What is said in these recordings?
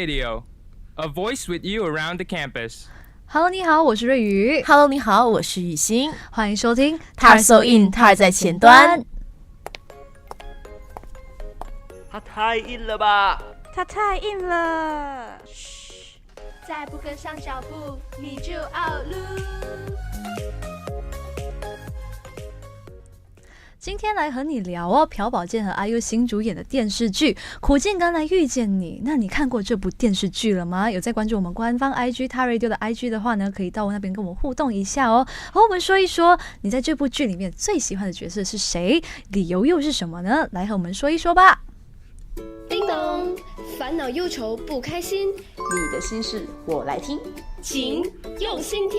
Radio, a voice with you around the campus. Hello， 你好，我是瑞宇。Hello， 你好，我是雨欣。欢迎收听 Tar So In， Tar 在前端。他太硬了吧？他太硬了。嘘，再不跟上脚步，你就 out 路。今天来和你聊哦，朴宝剑和 IU 新主演的电视剧《苦尽甘来遇见你》。那你看过这部电视剧了吗？有在关注我们官方 IG Tar Radio 的 IG 的话呢，可以到我那边跟我互动一下哦，和我们说一说你在这部剧里面最喜欢的角色是谁，理由又是什么呢？来和我们说一说吧。叮咚，烦恼忧愁不开心，你的心事我来听，请用心听。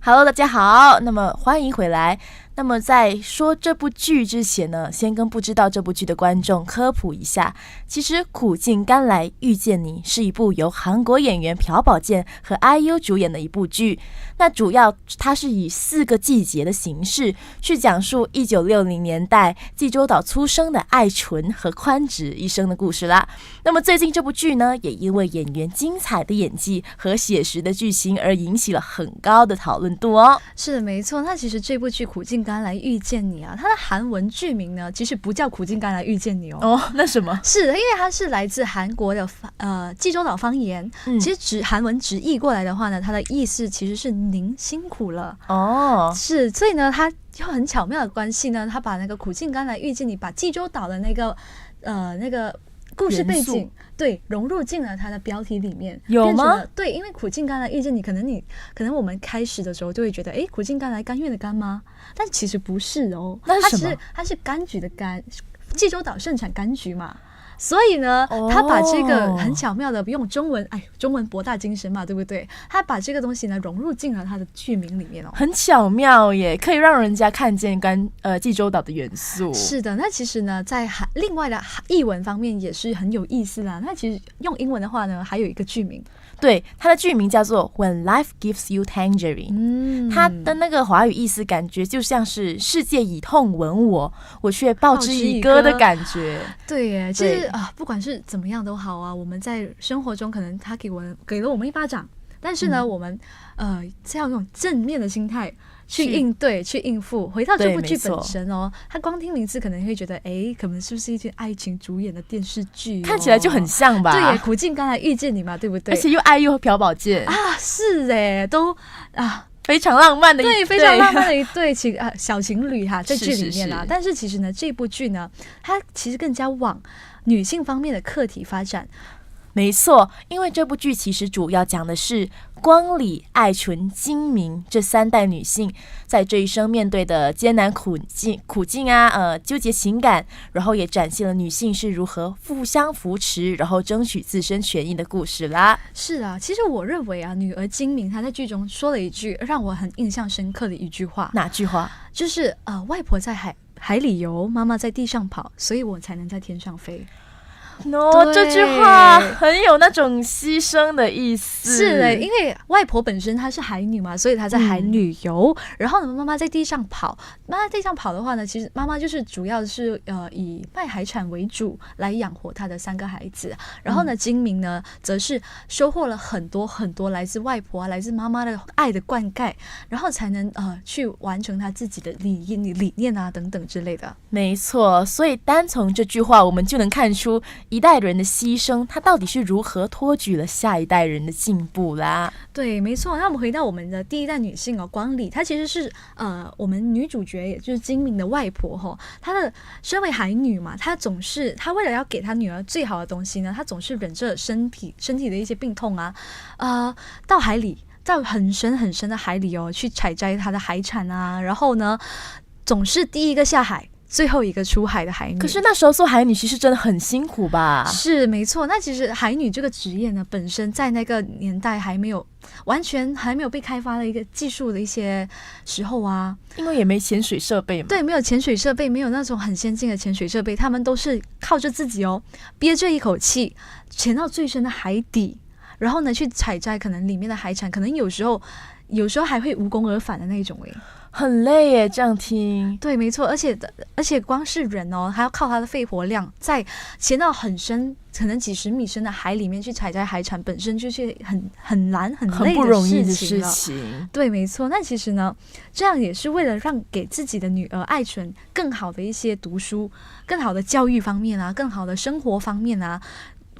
Hello， 大家好，那么欢迎回来。那么在说这部剧之前呢，先跟不知道这部剧的观众科普一下，其实《苦尽甘来遇见你》是一部由韩国演员朴宝剑和 IU 主演的一部剧。那主要它是以4个季节的形式去讲述1960年代济州岛出生的爱纯和宽直一生的故事啦。那么最近这部剧呢，也因为演员精彩的演技和写实的剧情而引起了很高的讨论度哦。是的，没错。那其实这部剧《苦尽甘来遇见你》啊，它的韩文剧名呢，其实不叫《苦尽甘来遇见你》哦。那什么？是的，因为它是来自韩国的济州岛方言。其实韩文直译过来的话呢，它的意思其实是您辛苦了哦。是，所以呢，它有很巧妙的关系呢，它把那个《苦尽甘来遇见你》把济州岛的那个故事背景对融入进了它的标题里面。有吗？对，因为苦尽甘来遇见你，可能我们开始的时候就会觉得，哎，苦尽甘来甘愿的甘吗？但其实不是哦，那是什么？它是柑橘的柑，济州岛盛产柑橘嘛。所以呢，他把这个很巧妙的用中文，中文博大精深嘛，对不对？他把这个东西呢融入进了他的剧名里面哦，很巧妙耶，可以让人家看见济州岛的元素。是的，那其实呢，在另外的译文方面也是很有意思啦。那其实用英文的话呢，还有一个剧名。对，它的剧名叫做 When Life Gives You Tangerine。它的那个华语意思感觉就像是世界以痛吻我，我却报之以歌的感觉。对耶，其实不管是怎么样都好啊，我们在生活中可能他给了我们一巴掌，但是呢，我们是要用正面的心态去应对、去应付。回到这部剧本身哦，他光听名字可能会觉得，可能是不是一件爱情主演的电视剧？看起来就很像吧？对耶，苦尽甘来遇见你嘛，对不对？而且又爱又朴宝剑啊，是哎，都非常浪漫的一对，非常浪漫的一对小情侣哈，在剧里面啦。但是其实呢，这部剧呢，它其实更加往女性方面的课题发展。没错，因为这部剧其实主要讲的是光里、爱纯、金明这3代女性在这一生面对的艰难苦境啊，纠结情感，然后也展现了女性是如何互相扶持，然后争取自身权益的故事啦。是啊，其实我认为啊，女儿金明她在剧中说了一句让我很印象深刻的一句话。哪句话？就是外婆在海里游，妈妈在地上跑，所以我才能在天上飞。这句话很有那种牺牲的意思。是的，因为外婆本身她是海女嘛，所以她在海旅游，然后呢，妈妈在地上跑。妈妈在地上跑的话呢，其实妈妈就是主要是以卖海产为主来养活她的3个孩子。然后呢，金明呢，则是收获了很多很多来自外婆啊、来自妈妈的爱的灌溉，然后才能去完成她自己的理念啊等等之类的。没错，所以单从这句话，我们就能看出一代人的牺牲，他到底是如何托举了下一代人的进步啦。对，没错。那我们回到我们的第一代女性光里，她其实是我们女主角，也就是金明的外婆她的身为海女嘛，她为了要给她女儿最好的东西呢，她总是忍着身体的一些病痛啊，到海里，到很深很深的海里去采摘她的海产啊，然后呢，总是第一个下海，最后一个出海的海女。可是那时候做海女其实真的很辛苦吧？是没错。那其实海女这个职业呢，本身在那个年代完全还没有被开发的一个技术的一些时候啊，因为也没潜水设备嘛。对，没有潜水设备，没有那种很先进的潜水设备，他们都是靠着自己憋着一口气潜到最深的海底，然后呢去采摘可能里面的海产，可能有时候还会无功而返的那种很累耶，这样听。对，没错，而且光是人哦，还要靠他的肺活量，在潜到很深，可能几十米深的海里面去采摘海产，本身就是很难很累不容易的事事情了。情。对，没错。那其实呢，这样也是为了让给自己的女儿爱纯更好的一些读书、更好的教育方面啊，更好的生活方面啊，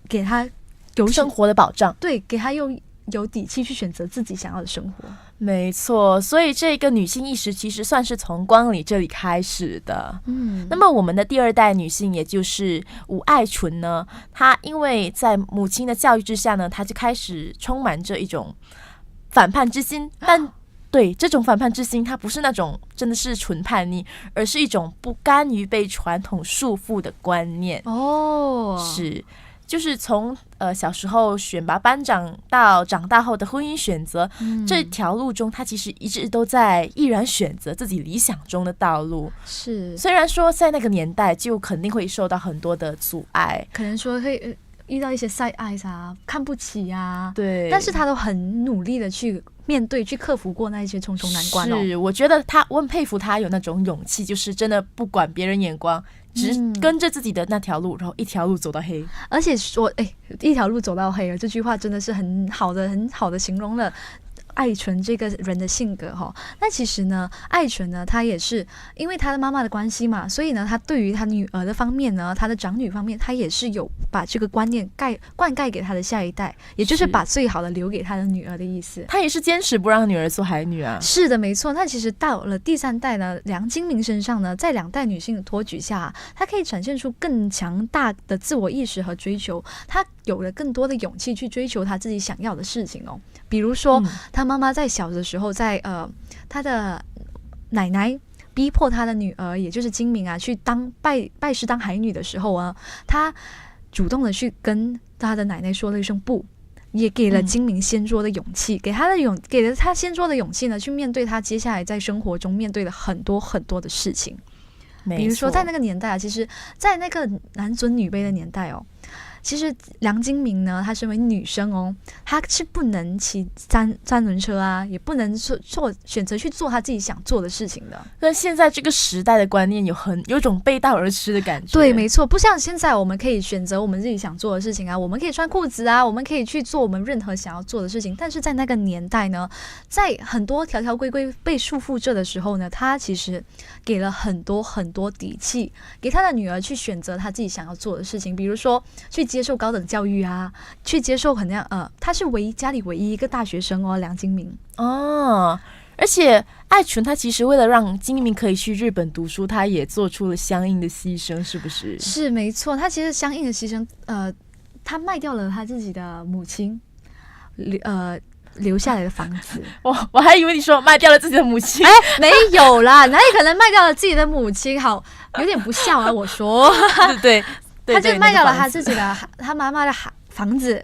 给她有生活的保障。对，给她有底气去选择自己想要的生活。没错，所以这个女性意识其实算是从光里这里开始的。那么我们的第二代女性，也就是吴爱纯呢，她因为在母亲的教育之下呢，她就开始充满着一种反叛之心，但对这种反叛之心，它不是那种真的是纯叛逆，而是一种不甘于被传统束缚的观念。是。就是从小时候选拔班长到长大后的婚姻选择，这条路中，他其实一直都在毅然选择自己理想中的道路。是，虽然说在那个年代就肯定会受到很多的阻碍，可能说会遇到一些side eyes啊，看不起啊，对，但是他都很努力的去面对，去克服过那一些重重难关哦。是，我觉得我很佩服他有那种勇气，就是真的不管别人眼光。只跟着自己的那条路，然后一条路走到黑。而且说，一条路走到黑了，这句话真的是很好的形容了爱纯这个人的性格哈。那其实呢，爱纯呢，她也是因为她的妈妈的关系嘛，所以呢，她对于她女儿的方面呢，她的长女方面，她也是有把这个观念灌溉给她的下一代，也就是把最好的留给她的女儿的意思。她也是坚持不让女儿做海女啊。是的，没错。那其实到了第三代呢，梁金明身上呢，在两代女性的托举下，她可以展现出更强大的自我意识和追求，她有了更多的勇气去追求她自己想要的事情哦。比如说，她妈妈在小的时候，在她的奶奶逼迫她的女儿，也就是金明啊，去拜师当海女的时候啊，她主动的去跟她的奶奶说了一声不，也给了金明先桌的勇气，给了她先桌的勇气呢，去面对她接下来在生活中面对的很多很多的事情。比如说在那个年代啊，其实在那个男尊女卑的年代哦，其实梁金明呢，她身为女生哦，她是不能骑三轮车啊，也不能选择去做她自己想做的事情的。但现在这个时代的观念有种背道而驰的感觉。对，没错，不像现在我们可以选择我们自己想做的事情啊，我们可以穿裤子啊，我们可以去做我们任何想要做的事情。但是在那个年代呢，在很多条条规规被束缚着的时候呢，她其实给了很多很多底气，给她的女儿去选择她自己想要做的事情，比如说去接受高等教育啊，去接受她是家里唯一一个大学生哦，梁金明哦。而且爱纯她其实为了让金明可以去日本读书，她也做出了相应的牺牲，是不是？是没错，她其实相应的牺牲，她卖掉了她自己的母亲，留下来的房子。我还以为你说卖掉了自己的母亲。没有啦，哪里可能卖掉了自己的母亲？好，有点不孝啊！我说，对，他就卖掉了他自己的他妈妈的房子，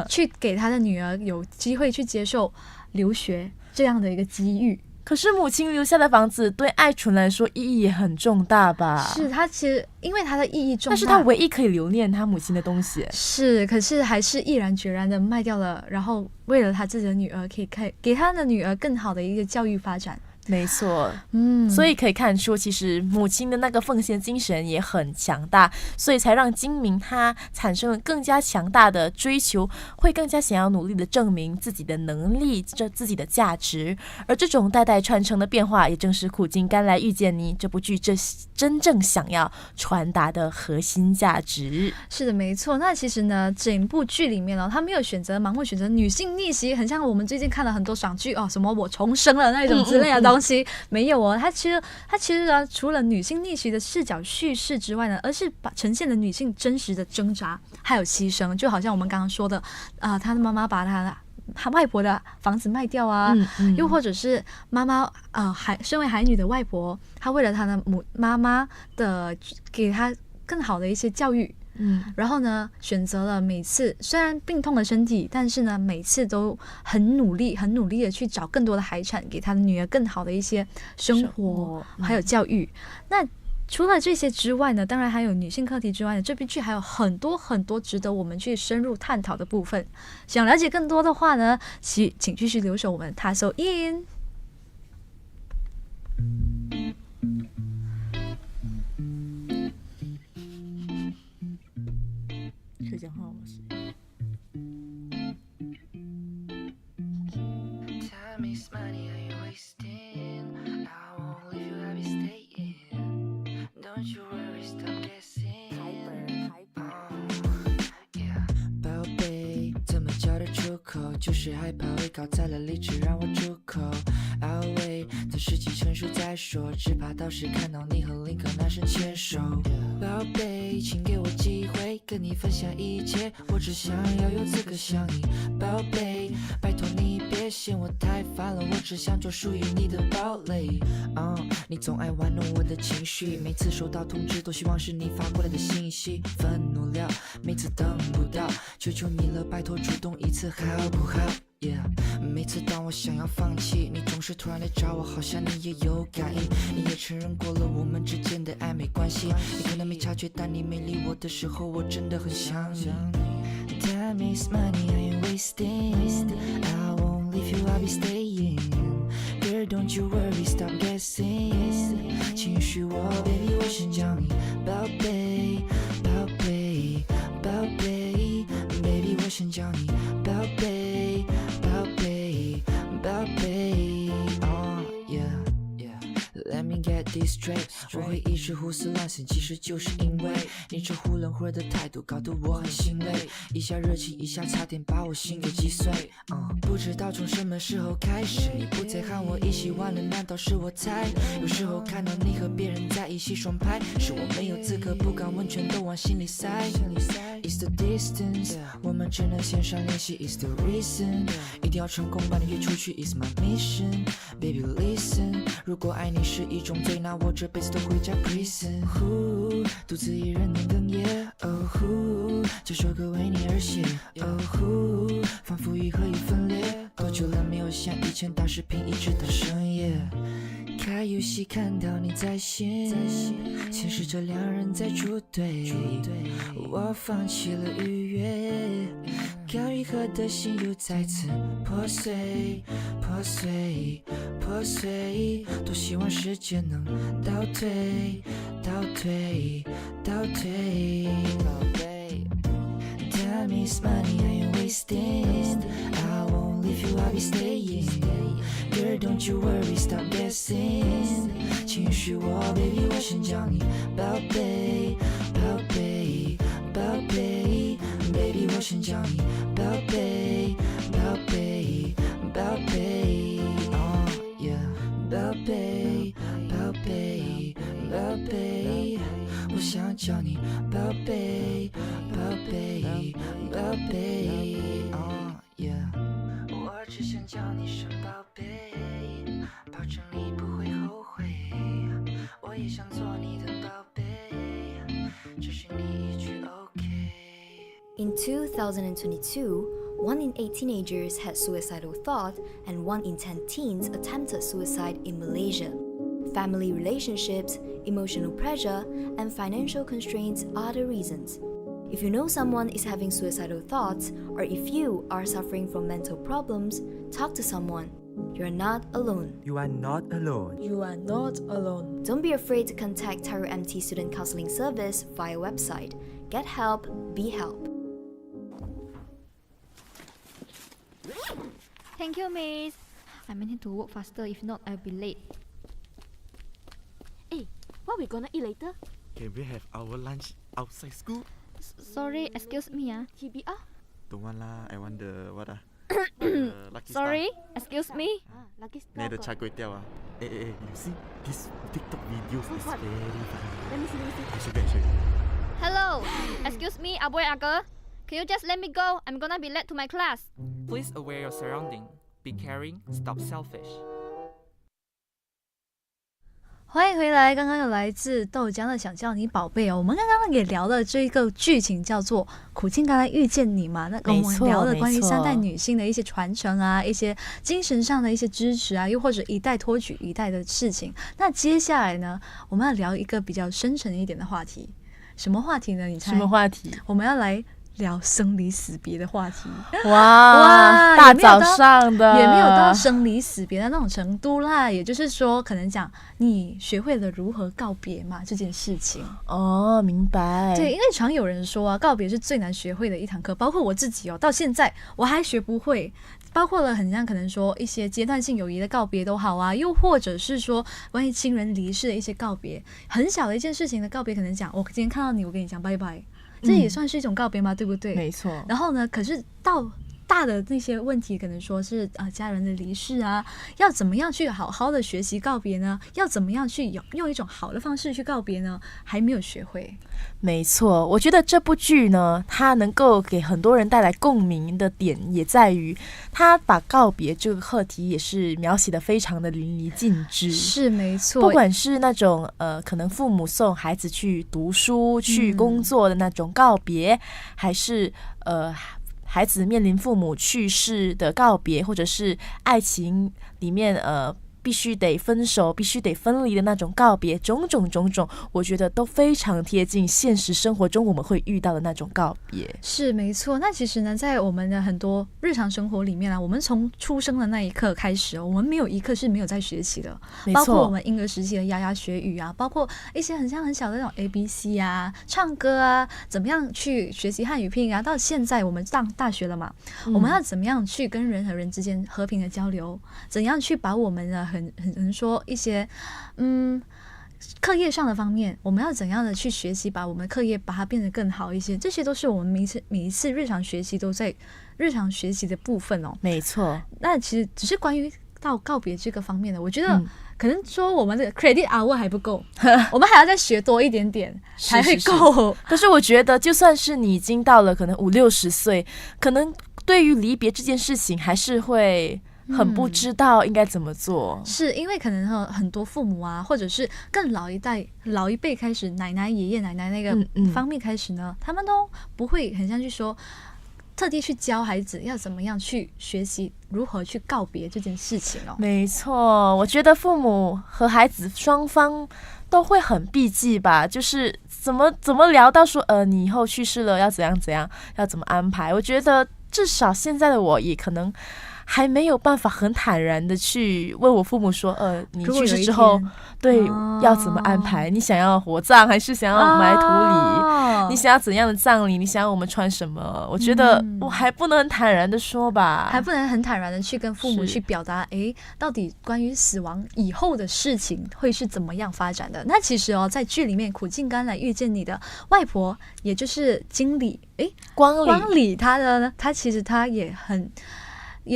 去给他的女儿有机会去接受留学这样的一个机遇。可是母亲留下的房子对爱纯来说意义也很重大吧？是，他其实因为他的意义重大，但是他唯一可以留恋他母亲的东西。是，可是还是毅然决然的卖掉了，然后为了他自己的女儿，可以给他的女儿更好的一个教育发展。没错，所以可以看出，其实母亲的那个奉献精神也很强大，所以才让金明他产生了更加强大的追求，会更加想要努力的证明自己的能力，自己的价值。而这种代代传承的变化，也正是《苦尽甘来遇见你》这部剧真正想要传达的核心价值。是的，没错。那其实呢，整部剧里面呢，他没有盲目选择女性逆袭，很像我们最近看了很多爽剧哦，什么我重生了那种之类的东西。没有哦，它其实呢，除了女性逆袭的视角叙事之外呢，而是呈现了女性真实的挣扎还有牺牲，就好像我们刚刚说的她的妈妈把她外婆的房子卖掉啊，又或者是妈妈身为海女的外婆，她为了她的妈妈的给她更好的一些教育。然后呢，选择了每次虽然病痛的身体，但是呢，每次都很努力的去找更多的海产，给他的女儿更好的一些生活还有教育。那除了这些之外呢，当然还有女性课题之外呢，这部剧还有很多很多值得我们去深入探讨的部分。想了解更多的话呢，请继续留守我们 Tassel In。就是害怕会搞砸了理智，让我住口。I'll wait， 等时机成熟再说，只怕到时看到你和林克男神牵手。宝贝，请给我机会跟你分享一切，我只想要有资格想你。宝贝，拜托你别嫌我太烦了，我只想做属于你的堡垒。你总爱玩弄我的情绪，每次收到通知都希望是你发过来的信息，愤怒了，每次等不到，求求你了，拜托主动一次好不好？Yeah， 每次当我想要放弃，你总是突然来找我，好像你也有感应。你也承认过了我们之间的暧昧关系，你可能没察觉，但你没理我的时候，我真的很想你。Time is money, I ain't wasting. I won't leave you, I'll be staying. Girl, don't you worry, stop guessing. 情绪我 baby， 我先叫你宝贝，宝贝，宝贝 ，baby， 我先叫你宝贝。宝贝，宝贝 ，yeah，Let me get this straight， 我会一直胡思乱想，其实就是因为你这忽冷忽热的态度，搞得我很心累，一下热情，一下差点把我心给击碎。不知道从什么时候开始，你不再喊我一起玩了，难道是我猜？有时候看到你和别人在一起双拍，是我没有资格，不敢问，全都往心里塞。It's the distance， 我们只能线上联系。It's the reason， 一定要成功把你约出去。It's my mission，baby listen， 如果爱你是一种罪，那我这辈子都回家 prison。独自一人能哽咽。这首歌为你而写。仿佛一合一分裂。多久了没有像以前打视频一直到深夜？开游戏看到你在线，显示着两人在组队。我放弃了愉悦，刚愈合的心又再次破碎，破碎，破碎。多希望时间能倒退，倒退，倒退。宝贝 ，Time is money, I ain't wasting. I won't leave you, I'll be staying. Girl, don't you worry, stop guessing. 情绪我 baby， 我先叫你宝贝，宝贝，宝贝 ，baby， 我先叫你宝贝，宝贝，宝贝 ，yeah， 宝贝，宝贝，宝贝，我想叫你宝贝，宝贝，宝贝 ，yeah。我只想叫你声宝贝，保证你不会后悔。我也想做你的宝贝，只是你一句 OK。 In 2022, 1 in 8 teenagers had suicidal thought and 1 in 10 teens attempted suicide in Malaysia. Family relationships, emotional pressure, and financial constraints are the reasons. If you know someone is having suicidal thoughts, or if you are suffering from mental problems, talk to someone. You're not alone. You are not alone. You are not alone. Don't be afraid to contact Taro MT Student Counseling Service via website. Get help, be help. Thank you, miss. I need to work faster, if not I'll be late. Hey, what we gonna eat later? Can we have our lunch outside school? Sorry, excuse me. TBR? Don't want lah. I want the what Lucky Sorry, Star. excuse me. Lucky Star. Near the char kway teow. You see this TikTok videos is what? very funny. Let me see, let me see. I show you. Hello, excuse me, aboy uncle. Can you just let me go? I'm gonna be late to my class. Please aware your surrounding. Be caring. Stop selfish. 欢迎回来，刚刚有来自豆浆的想叫你宝贝哦。我们刚刚也聊了这个剧情叫做《苦尽甘来遇见你》嘛，那我们聊了关于3代女性的一些传承啊，一些精神上的一些支持啊，又或者一代托举一代的事情。那接下来呢，我们要聊一个比较深沉一点的话题。什么话题呢？你猜？什么话题？我们要来聊生离死别的话题。哇，大早上的也没有到生离死别的那种程度啦，也就是说可能讲你学会了如何告别嘛，这件事情。哦，明白。对，因为常有人说啊，告别是最难学会的一堂课，包括我自己哦，到现在我还学不会。包括了很像可能说一些阶段性友谊的告别都好啊，又或者是说关于亲人离世的一些告别，很小的一件事情的告别，可能讲我今天看到你，我跟你讲拜拜，这也算是一种告别吗？对不对？没错。然后呢，可是到大的那些问题，可能说是家人的离世啊，要怎么样去好好的学习告别呢？要怎么样去用一种好的方式去告别呢？还没有学会。没错，我觉得这部剧呢，它能够给很多人带来共鸣的点，也在于它把告别这个课题也是描写的非常的淋漓尽致。是没错，不管是那种可能父母送孩子去读书、去工作的那种告别，还是孩子面临父母去世的告别，或者是爱情里面必须得分手、必须得分离的那种告别，种种，我觉得都非常贴近现实生活中我们会遇到的那种告别。是没错。那其实呢，在我们的很多日常生活里面啊，我们从出生的那一刻开始，我们没有一刻是没有在学习的，包括我们婴儿时期的牙牙学语啊，包括一些很小的那种 ABC 啊、唱歌啊，怎么样去学习汉语拼音啊。到现在我们上大学了嘛，我们要怎么样去跟人和人之间和平的交流，怎样去把我们的很说一些课业上的方面，我们要怎样的去学习，把我们的课业把它变得更好一些，这些都是我们每一次日常学习都在日常学习的部分哦。没错。那其实只是关于到告别这个方面的，我觉得可能说我们的 credit hour 还不够，我们还要再学多一点点才会够。可是我觉得就算是你已经到了可能50-60岁，可能对于离别这件事情还是会很不知道应该怎么做。是因为可能很多父母啊，或者是更老一辈开始，奶奶爷爷奶奶那个方面开始呢，他们都不会很像去说特地去教孩子要怎么样去学习如何去告别这件事情哦。没错，我觉得父母和孩子双方都会很避忌吧，就是怎么聊到说你以后去世了要怎样要怎么安排。我觉得至少现在的我也可能还没有办法很坦然的去问我父母说你去世之后对要怎么安排，你想要火葬还是想要埋土里，你想要怎样的葬礼，你想要我们穿什么。我觉得我还不能很坦然的说吧，还不能很坦然的去跟父母去表达到底关于死亡以后的事情会是怎么样发展的。那其实在剧里面苦尽甘来遇见你的外婆，也就是经理光里，他其实他也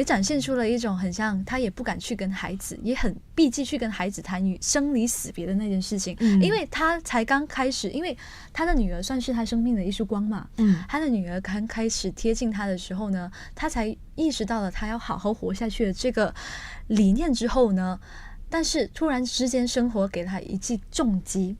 展现出了一种很像他也不敢去跟孩子，也很避忌去跟孩子谈与生离死别的那件事情，因为他才刚开始，因为他的女儿算是他生命的一束光嘛，他的女儿刚开始贴近他的时候呢，他才意识到了他要好好活下去的这个理念之后呢，但是突然之间生活给他一记重击，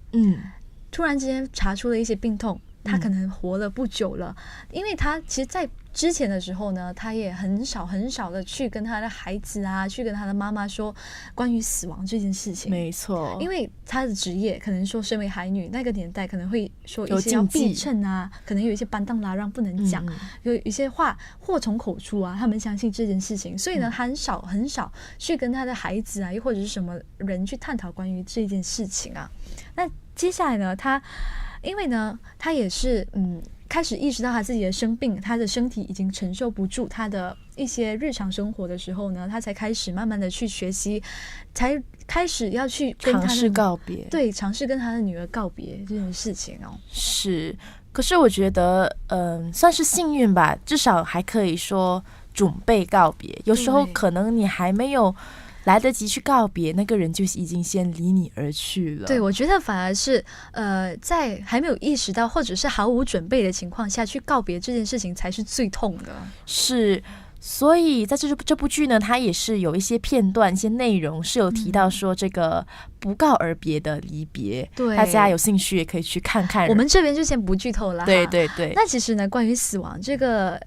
突然之间查出了一些病痛，他可能活了不久了，因为他其实在之前的时候呢，他也很少的去跟他的孩子啊，去跟他的妈妈说关于死亡这件事情。没错，因为他的职业可能说身为海女，那个年代可能会说一些要避称啊，可能有一些班当拉让不能讲，有一些话祸从口出啊，他们相信这件事情，所以呢，很少去跟他的孩子啊，又或者是什么人去探讨关于这件事情啊。那接下来呢，因为呢，他也是开始意识到他自己的生病，他的身体已经承受不住他的一些日常生活的时候呢，他才开始慢慢的去学习，才开始要去跟他的尝试告别，对，尝试跟他的女儿告别这件事情哦。是，可是我觉得算是幸运吧，至少还可以说准备告别。有时候可能你还没有来得及去告别，那个人就已经先离你而去了。对，我觉得反而是在还没有意识到或者是毫无准备的情况下去告别这件事情才是最痛的。是，所以在这部剧呢，它也是有一些片段、一些内容是有提到说这个不告而别的离别。对，大家有兴趣也可以去看看。我们这边就先不剧透了。对。那其实呢，关于死亡这个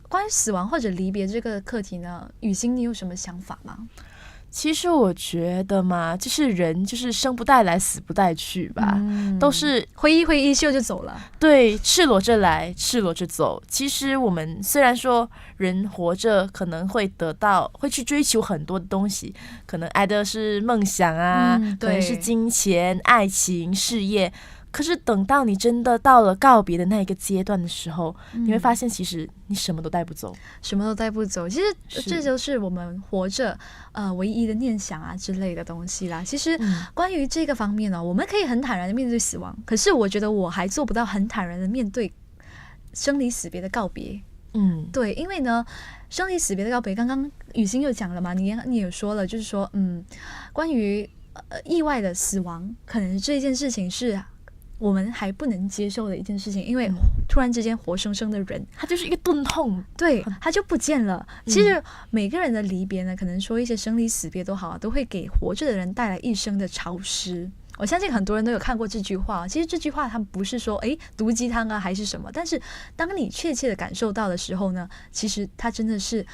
关于死亡或者离别这个课题呢，雨欣你有什么想法吗？其实我觉得嘛，就是人就是生不带来死不带去吧，都是挥一袖就走了。对，赤裸着来赤裸着走。其实我们虽然说人活着可能会去追求很多的东西，可能爱的是梦想啊，可能是金钱、爱情、事业，可是等到你真的到了告别的那一个阶段的时候，你会发现其实你什么都带不走。其实这就是我们活着唯一的念想啊之类的东西啦。其实关于这个方面呢，我们可以很坦然的面对死亡，可是我觉得我还做不到很坦然的面对生离死别的告别对，因为呢，生离死别的告别，刚刚雨欣又讲了嘛，你也有说了，就是说，关于意外的死亡，可能这件事情是我们还不能接受的一件事情，因为突然之间活生生的人，它就是一个钝痛，对，他就不见了。其实每个人的离别呢，可能说一些生离死别都好，都会给活着的人带来一生的潮湿。我相信很多人都有看过这句话，其实这句话它不是说毒鸡汤啊还是什么，但是当你确切的感受到的时候呢，其实它真的是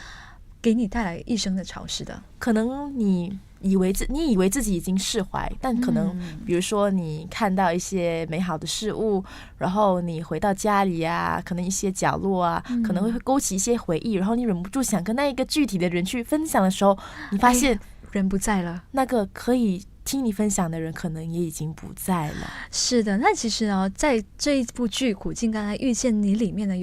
给你带来一生的潮湿的。可能你以为自己已经释怀，但可能比如说你看到一些美好的事物，然后你回到家里啊，可能一些角落啊，可能会勾起一些回忆，然后你忍不住想跟那一个具体的人去分享的时候，你发现人不在了，那个可以听你分享的人可能也已经不在了。是的，那其实呢，在这一部剧《苦尽甘来遇见你》里面呢，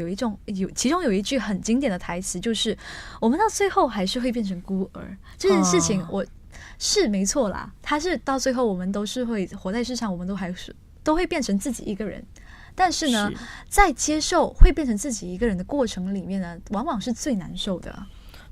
其中有一句很经典的台词，就是我们到最后还是会变成孤儿。这件事情我是没错啦，他是到最后我们都是会活在世上，我们都会变成自己一个人。但是呢，在接受会变成自己一个人的过程里面呢，往往是最难受的。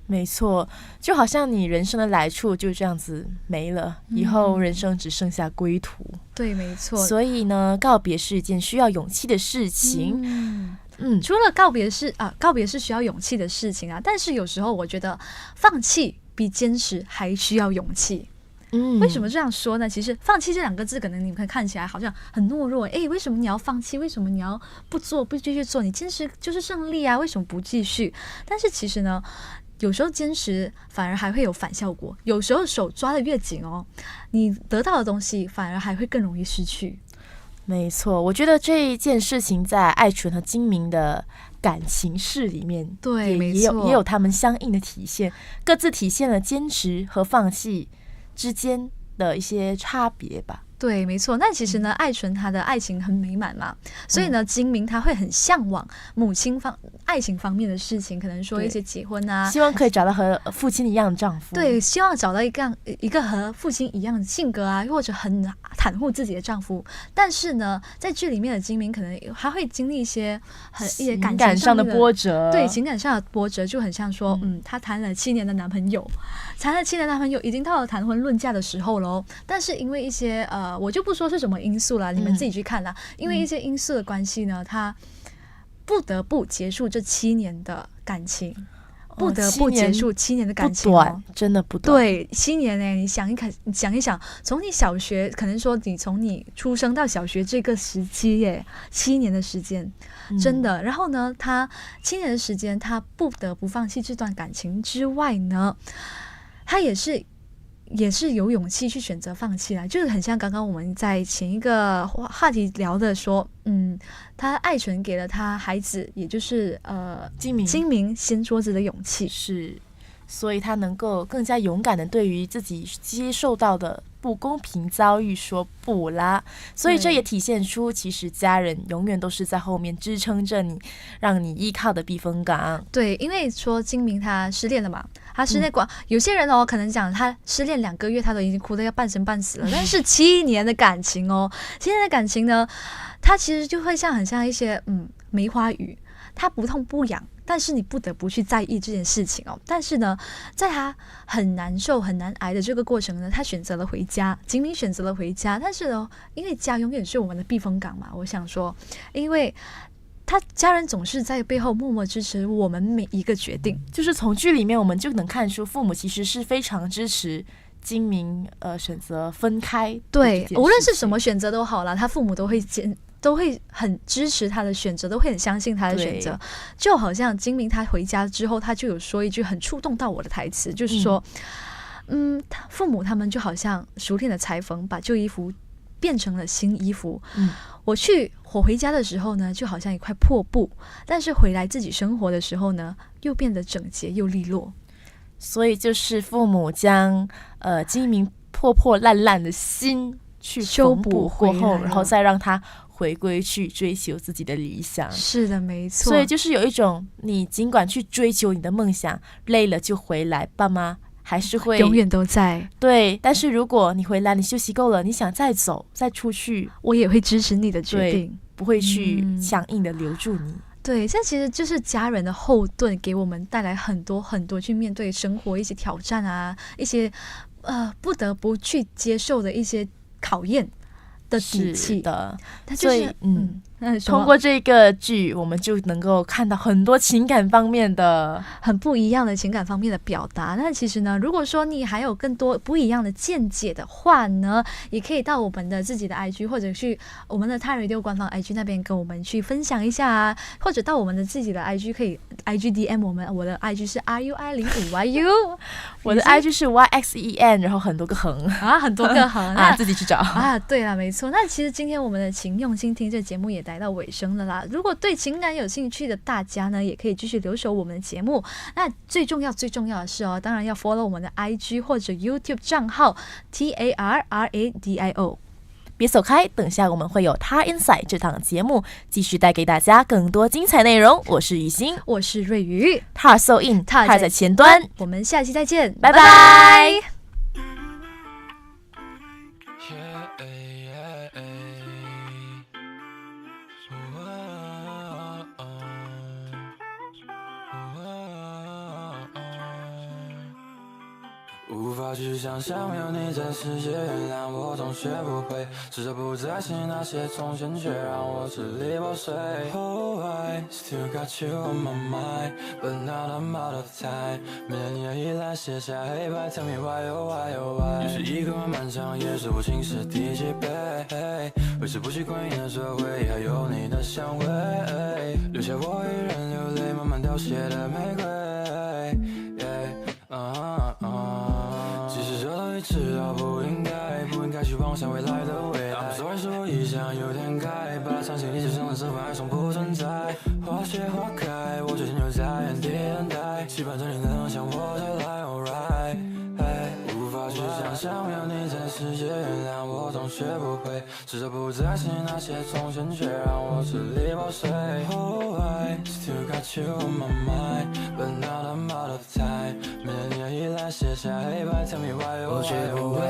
没错，就好像你人生的来处就这样子没了，以后人生只剩下归途。对，没错。所以呢，告别是一件需要勇气的事情。除了告别是需要勇气的事情啊，但是有时候我觉得放弃比坚持还需要勇气。为什么这样说呢？其实放弃这两个字可能你们看起来好像很懦弱，为什么你要放弃？为什么你要不继续做？你坚持就是胜利啊，为什么不继续？但是其实呢，有时候坚持反而还会有反效果，有时候手抓得越紧你得到的东西反而还会更容易失去。没错，我觉得这一件事情在艾纯和金明的感情事里面，对，也有他们相应的体现，各自体现了坚持和放弃之间的一些差别吧。对，没错。那其实呢，艾纯她的爱情很美满嘛，所以呢，金明他会很向往爱情方面的事情，可能说一些结婚啊，希望可以找到和父亲一样的丈夫。对，希望找到一个和父亲一样的性格啊，或者很袒护自己的丈夫。但是呢，在剧里面的金明可能还会经历一些感情上的波折。对，情感上的波折就很像说，她谈了7年的男朋友，已经到了谈婚论嫁的时候了。但是因为一些我就不说是什么因素啦，你们自己去看啦。因为一些因素的关系呢，他不得不结束这7年的感情，不得不结束7年的感情。不短，真的不短。对，7年你想一想，从你小学，可能说从你出生到小学这个时期7年的时间，真的。然后呢，他7年的时间，他不得不放弃这段感情之外呢，他也是有勇气去选择放弃啦，就是很像刚刚我们在前一个话题聊的说，他艾纯给了他孩子，也就是金明掀桌子的勇气，是，所以他能够更加勇敢的对于自己接受到的不公平遭遇说不啦。所以这也体现出其实家人永远都是在后面支撑着你，让你依靠的避风港。对，因为说金明他失恋了嘛，他失恋有些人可能讲他失恋2个月他都已经哭得要半生半死了，但是7年的感情7年的感情呢，他其实就会很像一些梅花雨，它不痛不痒，但是你不得不去在意这件事情但是呢，在他很难受很难挨的这个过程呢，他选择了回家，金明选择了回家。但是因为家永远是我们的避风港嘛，我想说，因为他家人总是在背后默默支持我们每一个决定。就是从剧里面我们就能看出，父母其实是非常支持金明选择分开。对，无论是什么选择都好啦，他父母都会很支持他的选择，都会很相信他的选择。就好像金明他回家之后，他就有说一句很触动到我的台词，就是说父母他们就好像熟练的裁缝，把旧衣服变成了新衣服。我回家的时候呢，就好像一块破布，但是回来自己生活的时候呢，又变得整洁又利落。所以就是父母将金明破破烂烂的心去修补过后，然后再让他回归去追求自己的理想。是的，没错。所以就是有一种，你尽管去追求你的梦想，累了就回来，爸妈还是会永远都在。对，但是如果你回来，你休息够了，你想再走再出去，我也会支持你的决定，不会去强硬的留住你。对，这其实就是家人的后盾，给我们带来很多很多去面对生活一些挑战啊，一些不得不去接受的一些考验的底气。是的，它就是通过这个剧，我们就能够看到很多情感方面的很不一样的情感方面的表达。那其实呢，如果说你还有更多不一样的见解的话呢，也可以到我们的自己的 IG 或者去我们的Thai Radio 官方 IG 那边跟我们去分享一下啊，或者到我们的自己的 IG 可以 IG DM 我的 IG 是 RUI05YU， 我的 IG 是 YXEN， 然后很多个横啊，很多个横啊，自己去找啊。对了，没错。那其实今天我们的请用心听这节目也来到尾声了啦。如果对情感有兴趣的大家呢，也可以继续留守我们的节目。那最重要的是哦，当然要 follow 我们的 IG 或者 YouTube 账号 TARRADIO。别走开，等下我们会有他 Inside 这档节目继续带给大家更多精彩内容。我是雨欣，我是瑞宇，他 So In， 他在前端，我们下期再见，拜拜。无法去想象没有你在世界，原谅我总学不会，试着不再信那些从前，却让我支离破碎。Oh, I still got you on my mind, but now I'm out of time。没了你的依赖写下黑白 ，Tell me why oh why oh why。又是一个漫长夜，说不清是第几杯，维持不习惯的社会，还有你的香味，留下我一人流泪，慢慢凋谢的玫瑰。其实这都知道不应该去妄想未来的未来。I'm sorry， 是我异想有点改，把它藏进历史上的这份爱从不存在。花谢花开，我决定留在原地等待，期盼着你能向我再来 alright。无法去想象没有你在世界，原谅我总学不会，试着不再信那些从前，却让我支离破碎。Oh, I still got you on my mind, but now I'm out of time。没了你的依赖写下黑白 ，Tell me why oh why。我学不会，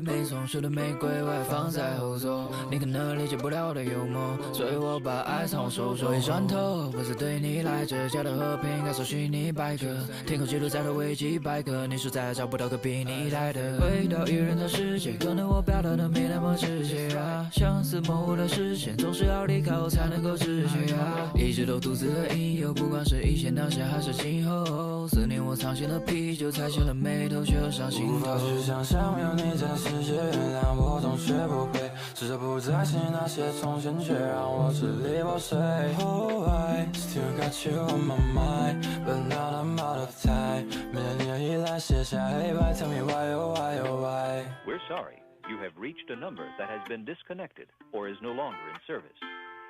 没松树的玫瑰我还放在后座，你可能理解不了我的幽默，所以我把爱藏我手中。一转头，不是对你来着，家的和平，该搜寻你百科，天空记录在的维基百科，你说再找不到个比你来的。回到一人的世界，可能我表达的没那么直接啊，相似模糊的视线，总是要离开后才能够直觉啊，一直都独自的引诱，不管是以前当下还是今后，思念我藏起了啤酒，踩起了眉头，却又上心头。无法去想象没有你在世界，原谅我总学不会，试着不再信那些从前，却让我支离破碎。Oh, I still got you on my mind, but now I'm out of time。没了你的依赖写下黑白 ，Tell me why oh why oh why。 We're sorry, you have reached a number that has been disconnected or is no longer in service.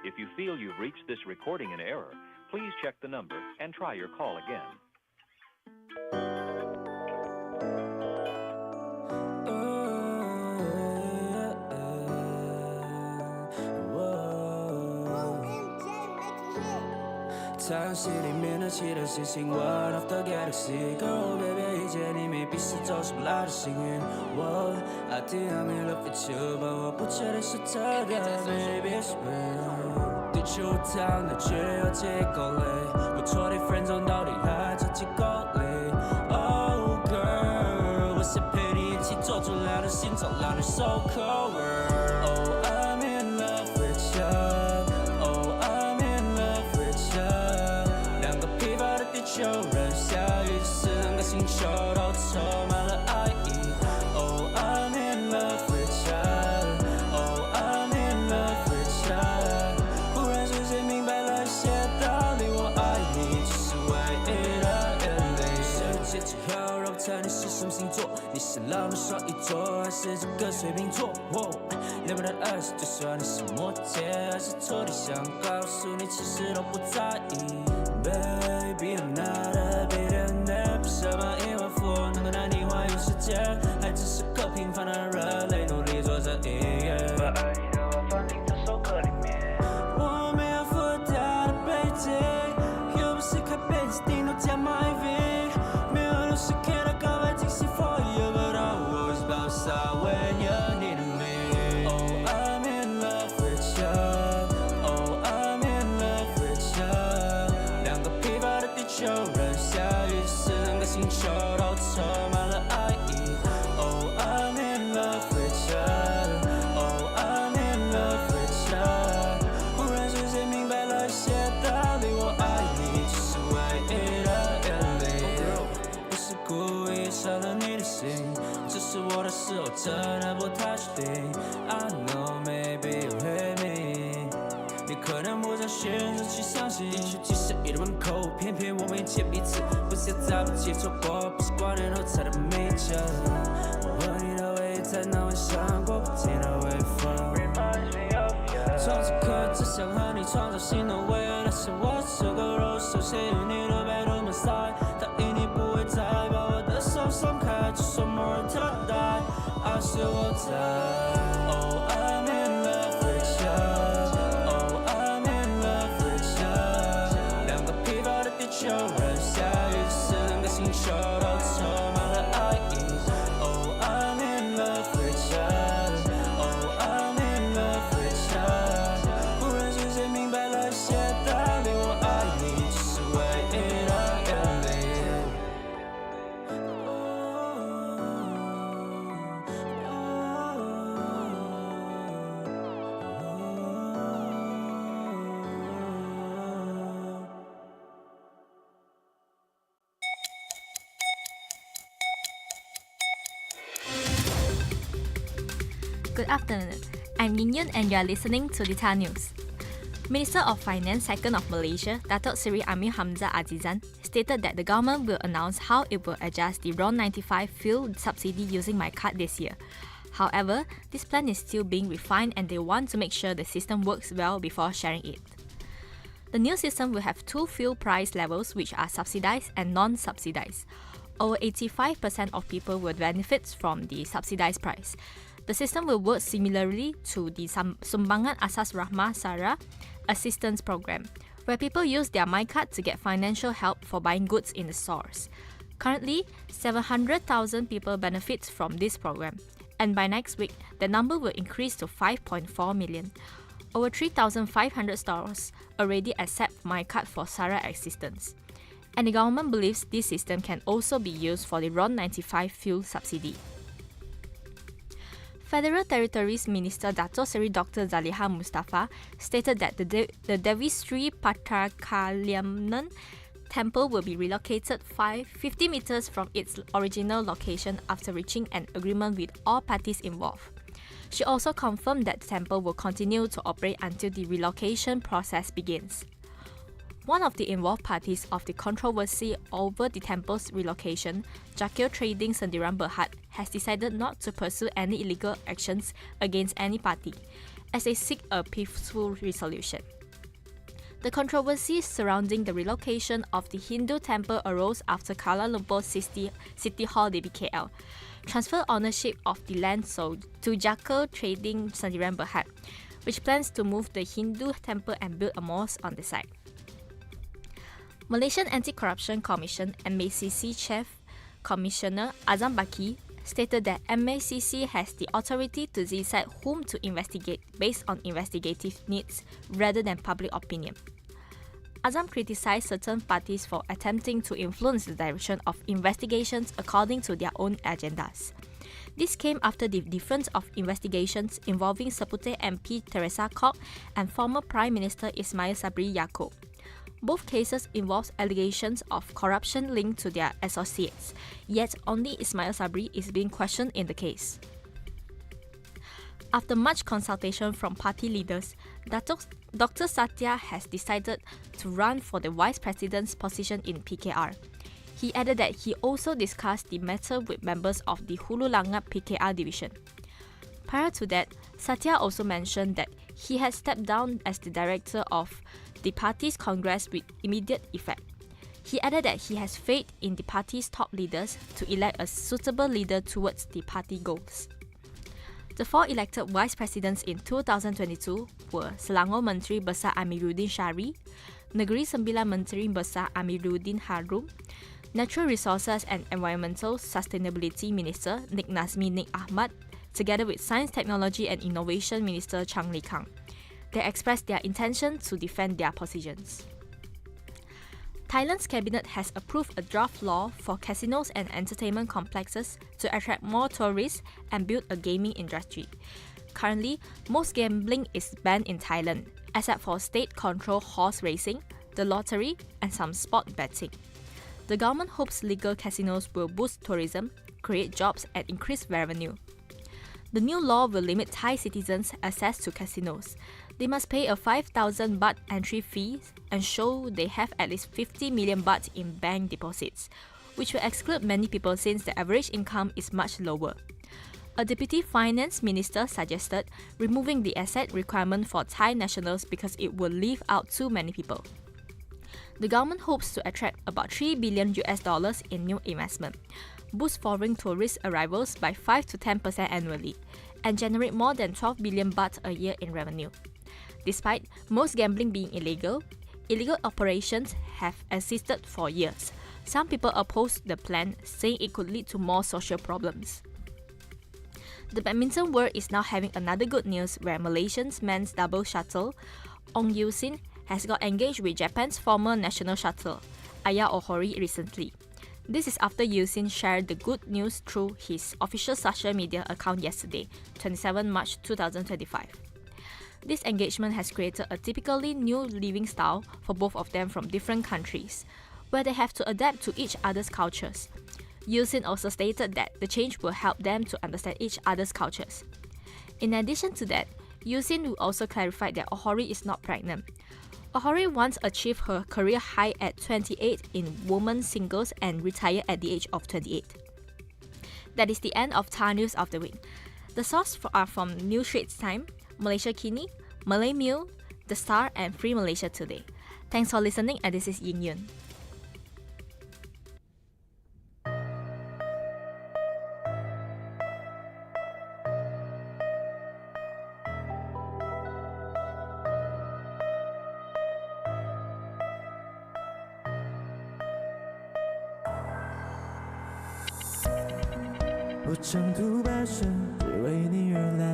If you feel you've reached this recording in error, please check the number and try your call again.太阳系里面的其他星星 ，One of the galaxy girl baby， 遇见你没比试走是不来的幸运。I think I'm in love with you， 但我不确定是这个 ，maybe it's real。地球躺的只有几公里，不错的 friend zone 到底还差几公里 ？Oh girl， 我想陪你一起做出亮的星座，让你受口味。Oh I'm in love with you。就人下雨时，整个星球都充满了爱意。Oh, I'm in love with you. Oh, I'm in love with you. 忽然之间明白了一些道理，我爱你只是唯一的原理。世界之后，让我猜你是什么星座？你是浪漫双鱼座，还是这个水瓶座？220，就算你是摩羯还是处女，想告诉你其实都不在意。Baby, I'm not a billionaire， 不什么亿万富翁能够让你环游世界，还只是个平凡的人类，努力做着音乐，把爱你的话放进这首歌里面。我没有复杂的背景，又不是开贝斯，顶多加 my V， 没有路是看到告白惊喜 for you， but I always bounce out when you need me。Oh, I'm in love with you。Oh, I'm in love with 时候真的不太确定。I know maybe you hate me， 你可能不再选择去相信，也许只是一个问候，偏偏我们眼见彼此，不是在不及错过，不习惯年后才的美酒。我和你的回忆在那晚上过，不停的微风。从此刻只想和你创造新的未来，那是我这个肉手写你的白头马赛，答应你不会再把我的手松开，就算末日特大，爱是我在。Oh I'm in love with you，Oh I'm in love with you， 两个疲乏的地球人，下雨时两个星球都充满了爱意。Oh I'm in love with you，Oh I'm in love with you， 不认识谁明白了一些道理，我爱你只是唯一的原理。Good afternoon. I'm Yin Yun and you are listening to Dita News. Minister of Finance Second of Malaysia, Datuk Seri Amir Hamzah Azizan, stated that the government will announce how it will adjust the RON95 fuel subsidy using My Card this year. However, this plan is still being refined and they want to make sure the system works well before sharing it. The new system will have two fuel price levels which are subsidized and non-subsidized. Over 85% of people will benefit from the subsidized price. The system will work similarly to the Sumbangan Asas Rahmah Sara Assistance Program, where people use their MyCard to get financial help for buying goods in the stores. Currently, 700,000 people benefit from this program, and by next week, the number will increase to 5.4 million. Over 3,500 stores already accept MyCard for Sara assistance. And the government believes this system can also be used for the RON95 fuel subsidy. Federal Territories Minister Dato Seri Dr. Zaliha Mustafa stated that the Devi Sri Patakaliamnan temple will be relocated 50 meters from its original location after reaching an agreement with all parties involved. She also confirmed that the temple will continue to operate until the relocation process begins. One of the involved parties of the controversy over the temple's relocation, Jakil Trading Sendirian Berhad, has decided not to pursue any illegal actions against any party, as they seek a peaceful resolution. The controversy surrounding the relocation of the Hindu temple arose after Kuala Lumpur City Hall DBKL transferred ownership of the land sold to Jakil Trading Sendirian Berhad, which plans to move the Hindu temple and build a mosque on the site. Malaysian Anti-Corruption Commission MACC Chief Commissioner Azam Baki stated that MACC has the authority to decide whom to investigate based on investigative needs rather than public opinion. Azam criticized certain parties for attempting to influence the direction of investigations according to their own agendas. This came after the difference of investigations involving Seputeh MP Teresa Kok and former Prime Minister Ismail Sabri Yaakob. Both cases involve allegations of corruption linked to their associates, yet only Ismail Sabri is being questioned in the case. After much consultation from party leaders, Dr. Satya has decided to run for the Vice President's position in PKR. He added that he also discussed the matter with members of the Hulu Langat PKR division. Prior to that, Satya also mentioned that he had stepped down as the director of the party's congress with immediate effect. He added that he has faith in the party's top leaders to elect a suitable leader towards the party goals. The four elected vice presidents in 2022 were Selangor Menteri Besar Amiruddin Syari, Negeri Sembilan Menteri Besar Amiruddin Harum, Natural Resources and Environmental Sustainability Minister Nik Nazmi Nik Ahmad, together with Science, Technology and Innovation Minister Chang Lee Kang. They expressed their intention to defend their positions. Thailand's cabinet has approved a draft law for casinos and entertainment complexes to attract more tourists and build a gaming industry. Currently, most gambling is banned in Thailand, except for state-controlled horse racing, the lottery, and some sport betting. The government hopes legal casinos will boost tourism, create jobs, and increase revenue. The new law will limit Thai citizens' access to casinos. They must pay a 5,000 baht entry fee and show they have at least 50 million baht in bank deposits, which will exclude many people since the average income is much lower. A deputy finance minister suggested removing the asset requirement for Thai nationals because it will leave out too many people. The government hopes to attract about $3 billion in new investment, boost foreign tourist arrivals by 5 to 10% annually, and generate more than 12 billion baht a year in revenue. Despite most gambling being illegal operations have existed for years. Some people oppose the plan, saying it could lead to more social problems. The badminton world is now having another good news where Malaysia's men's double shuttle, Ong Yew Sin, has got engaged with Japan's former national shuttle, Aya Ohori, recently. This is after Yew Sin shared the good news through his official social media account yesterday, 27 March 2025. This engagement has created a typically new living style for both of them from different countries, where they have to adapt to each other's cultures. Yew Sin also stated that the change will help them to understand each other's cultures. In addition to that, Yew Sin will also clarify that Ohori is not pregnant. Ohori once achieved her career high at 28 in women's singles and retired at the age of 28. That is the end of Thai News of the Week. The sources are from New Straits Times, Malaysia Kini, Malay Mail, The Star, and Free Malaysia Today. Thanks for listening, and this is Yin Yun.我长途跋涉，只为你而来。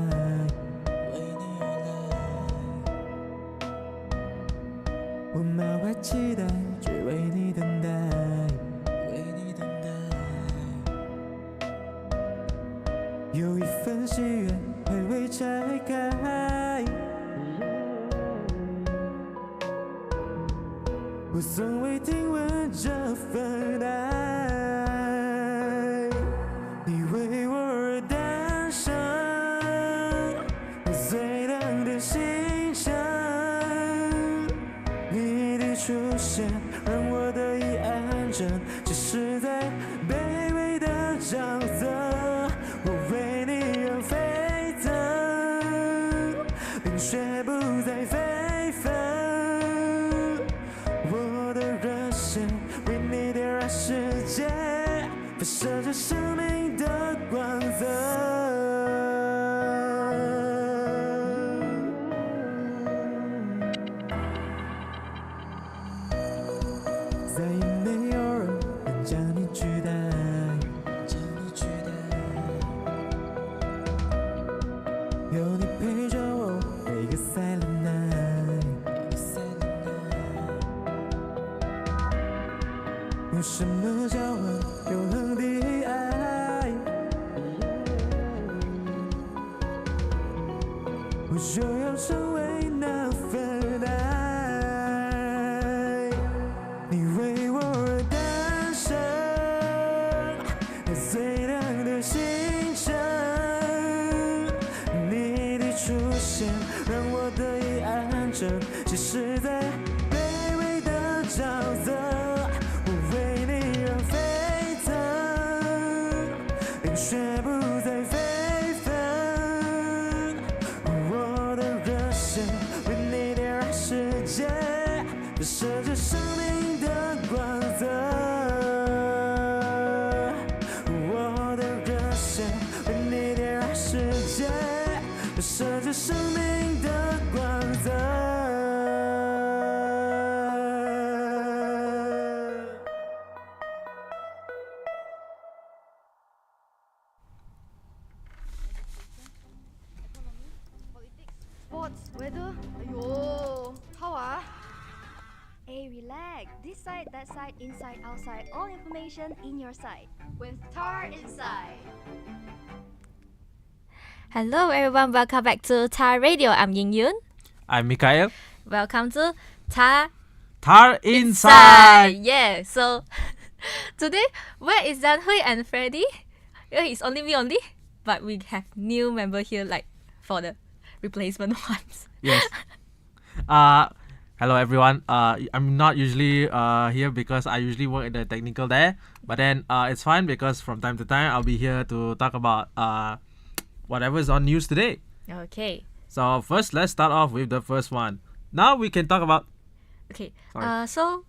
我满怀期待，只为你等待。有一份喜悦还未拆开，我从未听闻这份爱。你为我而诞生，最亮的星辰。你的出现让我得以安枕，只是在卑微的沼泽。我为你而沸腾，冰雪不再飞奔。我的热血为你点燃世界，发射着生命的光泽。再也没有人能将你取代。有你陪着我每个 silent night。有什么叫我永恒的爱？我就要成为那份爱。你为我而诞生，最亮的星辰。你的出现让我得以安枕，只是在卑微的沼泽。我为你而沸腾，冰雪不再飞奔。我的热血为你点燃世界，发射着生命的光泽。我的热血为你点燃世界，发射着生命的光泽。Sports, weather. Aiyo, how ah? Hey, relax. This side, that side, inside, outside. All information in your side. With Tar Inside. Hello everyone, welcome back to Thai Radio. I'm Yin Yun. I'm Mikhail. Welcome to Thai Inside. Yeah, so today, where is Dan Hui and Freddy? It's only me only. but we have new member here, like for the replacement ones. Yes. Hello everyone. I'm not usually here because I usually work at the technical there. But then it's fine because from time to time I'll be here to talk about whatever is on news today. Okay. So first, let's start off with the first one. Now we can talk about. Okay. Sorry. So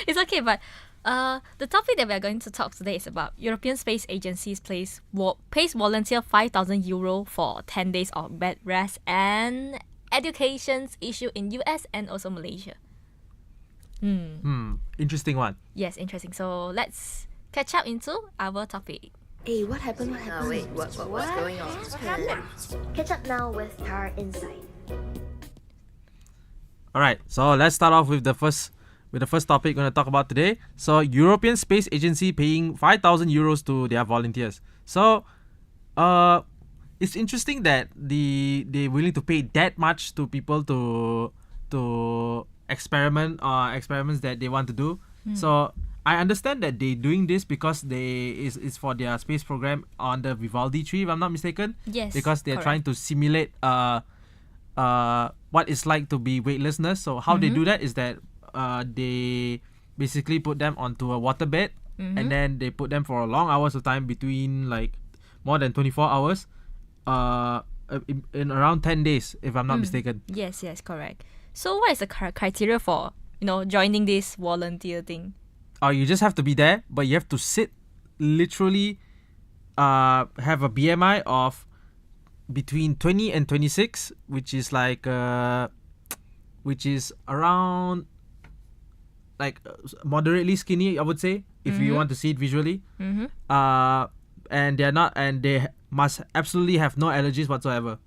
it's okay, but the topic that we are going to talk today is about European Space Agency's pays volunteer €5,000 for 10 days of bed rest and educations issued in US and also Malaysia. Interesting one. Yes, interesting. So let's catch up into our topic. Hey, what happened? What happened? Wait, what's going on? Catch up now with Tar Insight. Alright, so let's start off with the first topic we're going to talk about today. So European Space Agency paying €5,000 to their volunteers. So it's interesting that they're willing to pay that much to people to experiments that they want to do. So I understand that they're doing this because it's for their space program on the Vivaldi tree, if I'm not mistaken. Yes, because they're correct. trying to simulate what it's like to be weightlessness. So how they do that is that they basically put them onto a waterbed and then they put them for long hours of time, between like more than 24 hours, in around 10 days, if I'm not mistaken. Yes, correct. So what is the criteria for joining this volunteer thing? You just have to be there, but you have to sit, literally have a BMI of between 20 and 26, which is like which is around like moderately skinny, I would say, if you want to see it visually. And they must absolutely have no allergies whatsoever.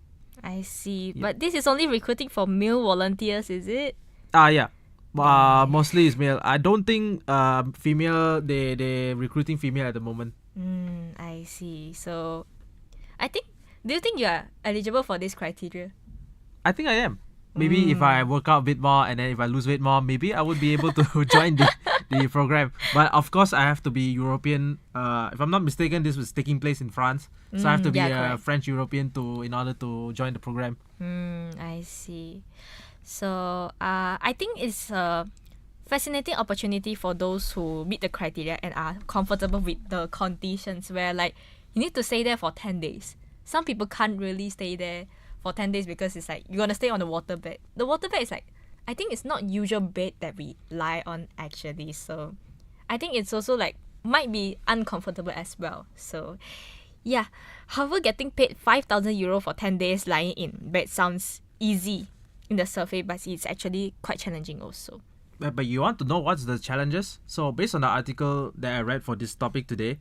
I see. But this is only recruiting for male volunteers, is it? Yeah. Mostly is male. I don't think female, they recruiting female at the moment. I see. So do you think you are eligible for this criteria? I think I am. Maybe if I work out a bit more and then if I lose weight more, maybe I would be able to join the program. But of course, I have to be European. If I'm not mistaken, this was taking place in France. So I have to be a French European in order to join the program. I see. So I think it's a fascinating opportunity for those who meet the criteria and are comfortable with the conditions, where like you need to stay there for 10 days. Some people can't really stay there for 10 days because it's like you're gonna stay on the waterbed. The waterbed is like, I think it's not usual bed that we lie on actually. So I think it's also like might be uncomfortable as well. So yeah, however, getting paid €5,000 for 10 days lying in bed sounds easy in the survey, but it's actually quite challenging also. But you want to know what's the challenges? So based on the article that I read for this topic today,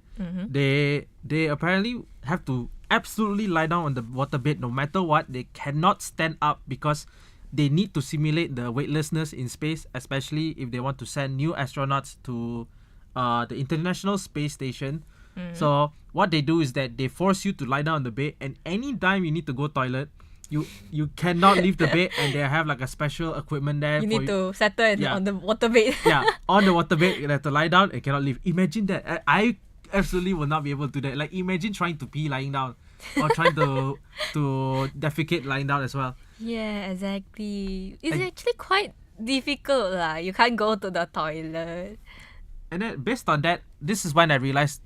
they apparently have to absolutely lie down on the waterbed no matter what. They cannot stand up because they need to simulate the weightlessness in space, especially if they want to send new astronauts to the International Space Station. So what they do is that they force you to lie down on the bed, and anytime you need to go toilet, you cannot leave the bed, and they have like a special equipment there. You need to settle on the waterbed. On the waterbed, you have to lie down and cannot leave. Imagine that. I absolutely will not be able to do that. Like imagine trying to pee lying down, or trying to defecate lying down as well. Yeah, exactly. It's actually quite difficult lah. You can't go to the toilet. And then based on that, this is when I realized,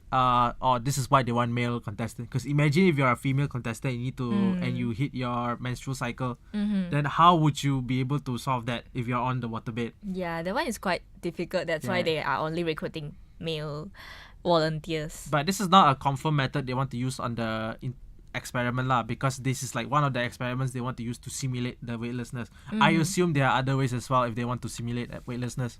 this is why they want male contestant. Because imagine if you're a female contestant, you need to and you hit your menstrual cycle. Then how would you be able to solve that if you're on the waterbed? Yeah, that one is quite difficult. That's why they are only recruiting male volunteers. But this is not a confirmed method they want to use on the experiment lah, because this is like one of the experiments they want to use to simulate the weightlessness. I assume there are other ways as well if they want to simulate weightlessness.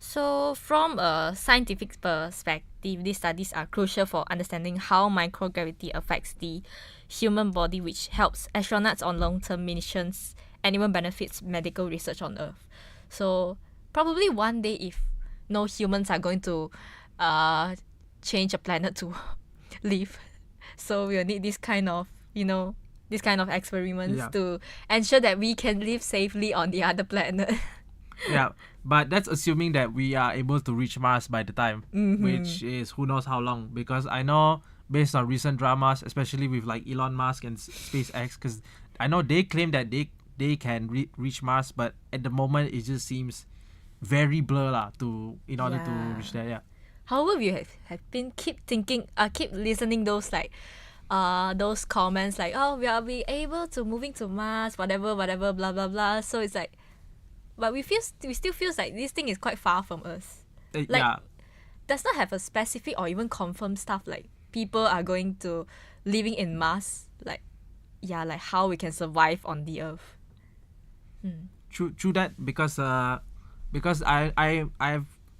So from a scientific perspective, these studies are crucial for understanding how microgravity affects the human body, which helps astronauts on long-term missions and even benefits medical research on Earth. So probably one day, if no humans are going to change a planet to live, so we'll need this kind of experiments to ensure that we can live safely on the other planet. Yeah, but that's assuming that we are able to reach Mars by the time, which is who knows how long. Because I know based on recent dramas, especially with like Elon Musk and SpaceX, because I know they claim that they can reach Mars, but at the moment it just seems very blur lah in order to reach there. Yeah. However, we have been keep listening those like those comments like, oh, we'll be able to moving to Mars, whatever, blah blah blah. So it's like, but we still feels like this thing is quite far from us. Does not have a specific or even confirmed stuff like people are going to living in Mars, like how we can survive on the Earth. True that, because I've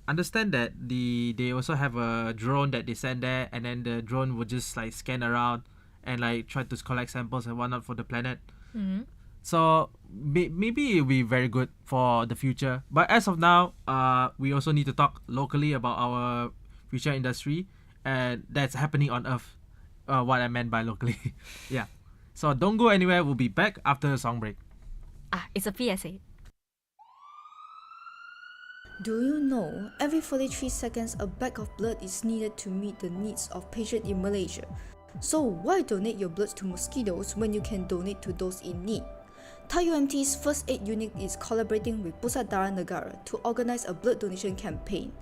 understand that they also have a drone that they send there, and then the drone would just like scan around and like try to collect samples and whatnot for the planet. So maybe it'll be very good for the future. But as of now, we also need to talk locally about our future industry, and that's happening on Earth. What I meant by locally. Yeah. So don't go anywhere. We'll be back after a song break. It's a PSA. Do you know every 43 seconds a bag of blood is needed to meet the needs of patients in Malaysia? So why donate your blood to mosquitoes when you can donate to those in need? Thai UMT's First Aid Unit is collaborating with Pusat Darah Negara to organize a blood donation campaign.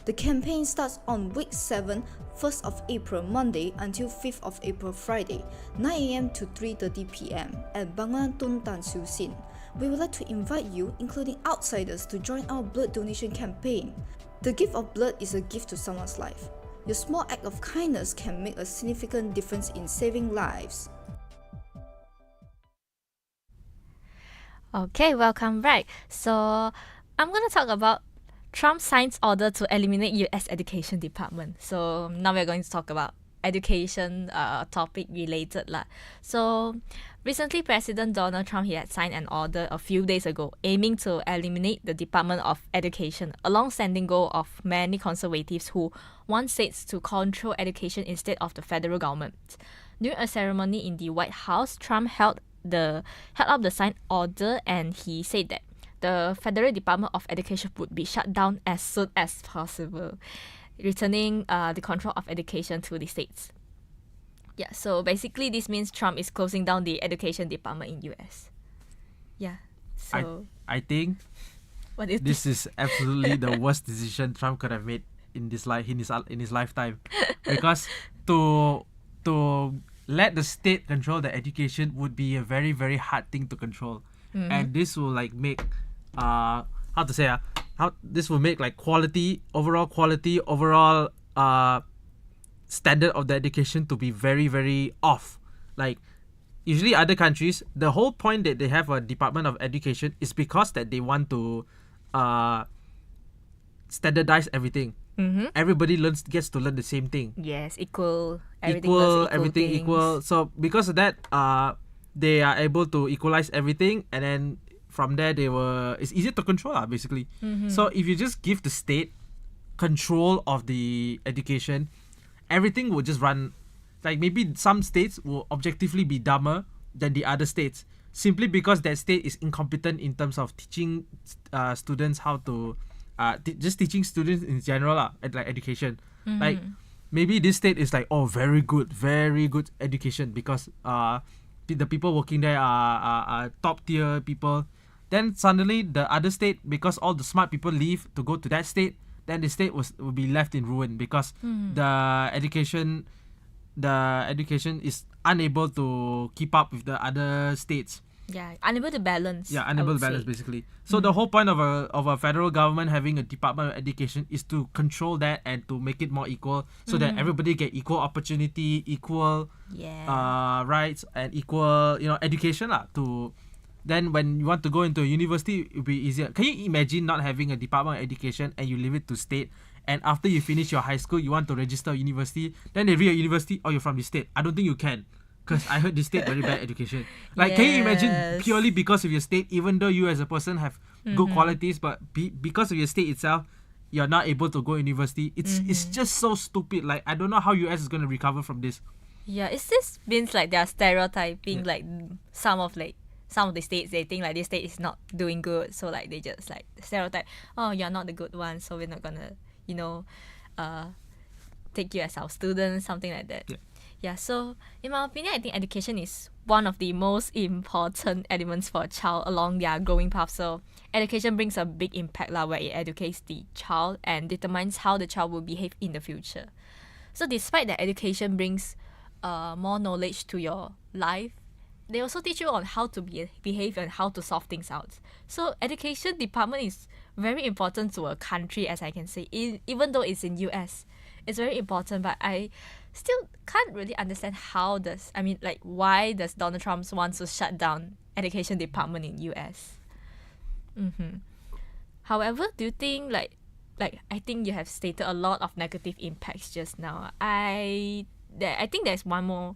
The campaign starts on week 7, 1st of April Monday until 5th of April Friday, 9 a.m. to 3:30 p.m. at Bangunan Tun Tan Siew Sin. We would like to invite you, including outsiders, to join our blood donation campaign. The gift of blood is a gift to someone's life. Your small act of kindness can make a significant difference in saving lives. Okay, welcome back. So I'm going to talk about Trump signs order to eliminate US Education Department. So now we're going to talk about education topic related lah. So recently President Donald Trump, he had signed an order a few days ago aiming to eliminate the Department of Education, a long-standing goal of many conservatives who want states to control education instead of the federal government. During a ceremony in the White House, Trump held up the signed order, and he said that the Federal Department of Education would be shut down as soon as possible, returning the control of education to the states. Yeah, so basically this means Trump is closing down the education department in US. Yeah, so I think what is this is absolutely the worst decision Trump could have made in his lifetime, because to let the state control the education would be a very, very hard thing to control. And this will like make this will make like overall standard of the education to be very, very off. Like usually other countries, the whole point that they have a Department of Education is because that they want to standardize everything. Everybody gets to learn the same thing. Yes, everything equal. So because of that, they are able to equalize everything, and then from there it's easier to control basically. So if you just give the state control of the education, everything will just run. Like maybe some states will objectively be dumber than the other states simply because that state is incompetent in terms of teaching students how to just teaching students in general at like education. Like maybe this state is like, oh, very good education because the people working there are top tier people. Then suddenly the other state, because all the smart people leave to go to that state, then the state will be left in ruin because the education is unable to keep up with the other states. Yeah, unable to balance. Yeah, unable to balance basically. So the whole point of a federal government having a Department of Education is to control that and to make it more equal, so that everybody get equal opportunity, equal rights, and equal education to. Then when you want to go into a university, it'll be easier. Can you imagine not having a Department of Education and you leave it to state? And after you finish your high school, you want to register a university. Then they read a university, oh, you're from the state. I don't think you can. Because I heard the state very bad education. Like, can you imagine purely because of your state, even though you as a person have good qualities, but because of your state itself, you're not able to go to university? It's just so stupid. Like, I don't know how US is going to recover from this. Yeah, it's just means like they're stereotyping like some of the states. They think like this state is not doing good, so like they just like stereotype, oh, you're not the good one, so we're not gonna take you as our student, something like that. Yeah, so in my opinion, I think education is one of the most important elements for a child along their growing path. So education brings a big impact where it educates the child and determines how the child will behave in the future. So despite that education brings more knowledge to your life, they also teach you on how to behave and how to solve things out. So education department is very important to a country, as I can say, even though it's in US. It's very important, but I still can't really understand why does Donald Trump want to shut down education department in US? However, do you think I think you have stated a lot of negative impacts just now. I think there's one more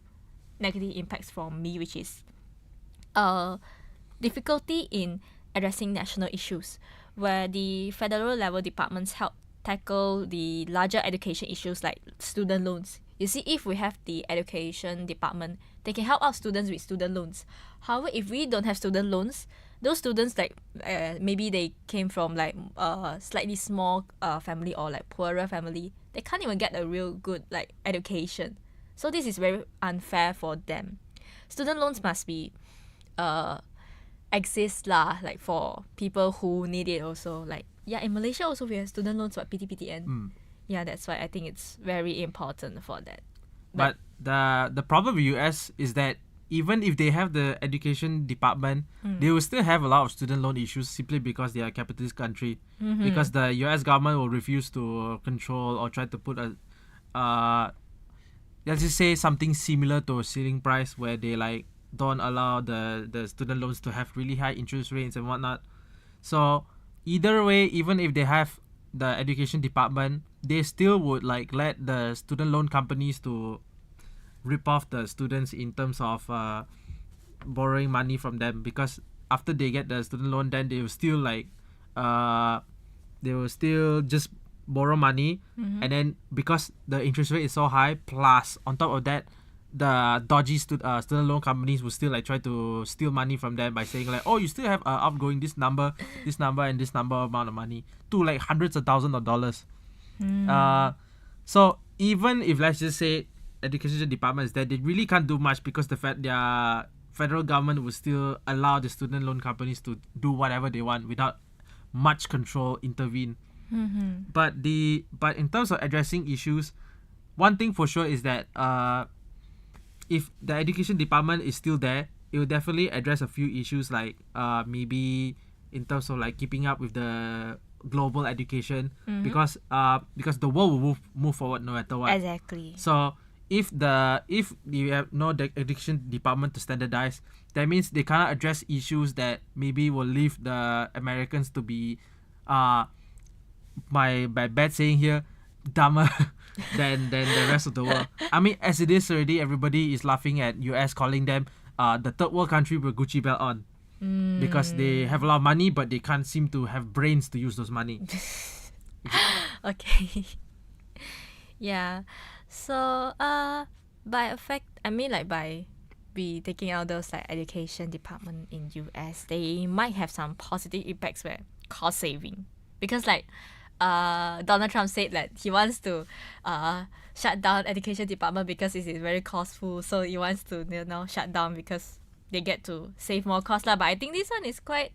negative impacts from me, which is difficulty in addressing national issues, where the federal level departments help tackle the larger education issues like student loans. You see, if we have the education department, they can help out students with student loans. However, if we don't have student loans, those students maybe they came from slightly small family or poorer family, they can't even get a real good education. So this is very unfair for them. Student loans must be exist for people who need it also. In Malaysia also we have student loans for PTPTN. Yeah, that's why I think it's very important for that. But the problem with US is that even if they have the education department, they will still have a lot of student loan issues simply because they are a capitalist country. Because the US government will refuse to control or try to put let's just say something similar to a ceiling price where they don't allow the student loans to have really high interest rates and whatnot. So either way, even if they have the education department, they still would let the student loan companies to rip off the students in terms of borrowing money from them, because after they get the student loan, then they will still just borrow money, and then because the interest rate is so high, plus on top of that, the dodgy student loan companies will still try to steal money from them by saying oh, you still have outgoing this number and this number amount of money to hundreds of thousands of dollars. So even if, let's just say, education department is there, they really can't do much because their federal government will still allow the student loan companies to do whatever they want without much control intervene. But in terms of addressing issues, one thing for sure is that if the education department is still there, it will definitely address a few issues maybe in terms of keeping up with the global education, because the world will move forward no matter what. Exactly. So if you have no education department to standardize, that means they cannot address issues that maybe will leave the Americans to be by bad saying here, dumber than the rest of the world. I mean, as it is already, everybody is laughing at US, calling them the third world country with Gucci belt on, because they have a lot of money but they can't seem to have brains to use those money. Okay. Yeah. So by be taking out those education department in US, they might have some positive impacts where cost saving, because Donald Trump said that he wants to shut down education department because it is very costful. So he wants to shut down because they get to save more cost But I think this one is quite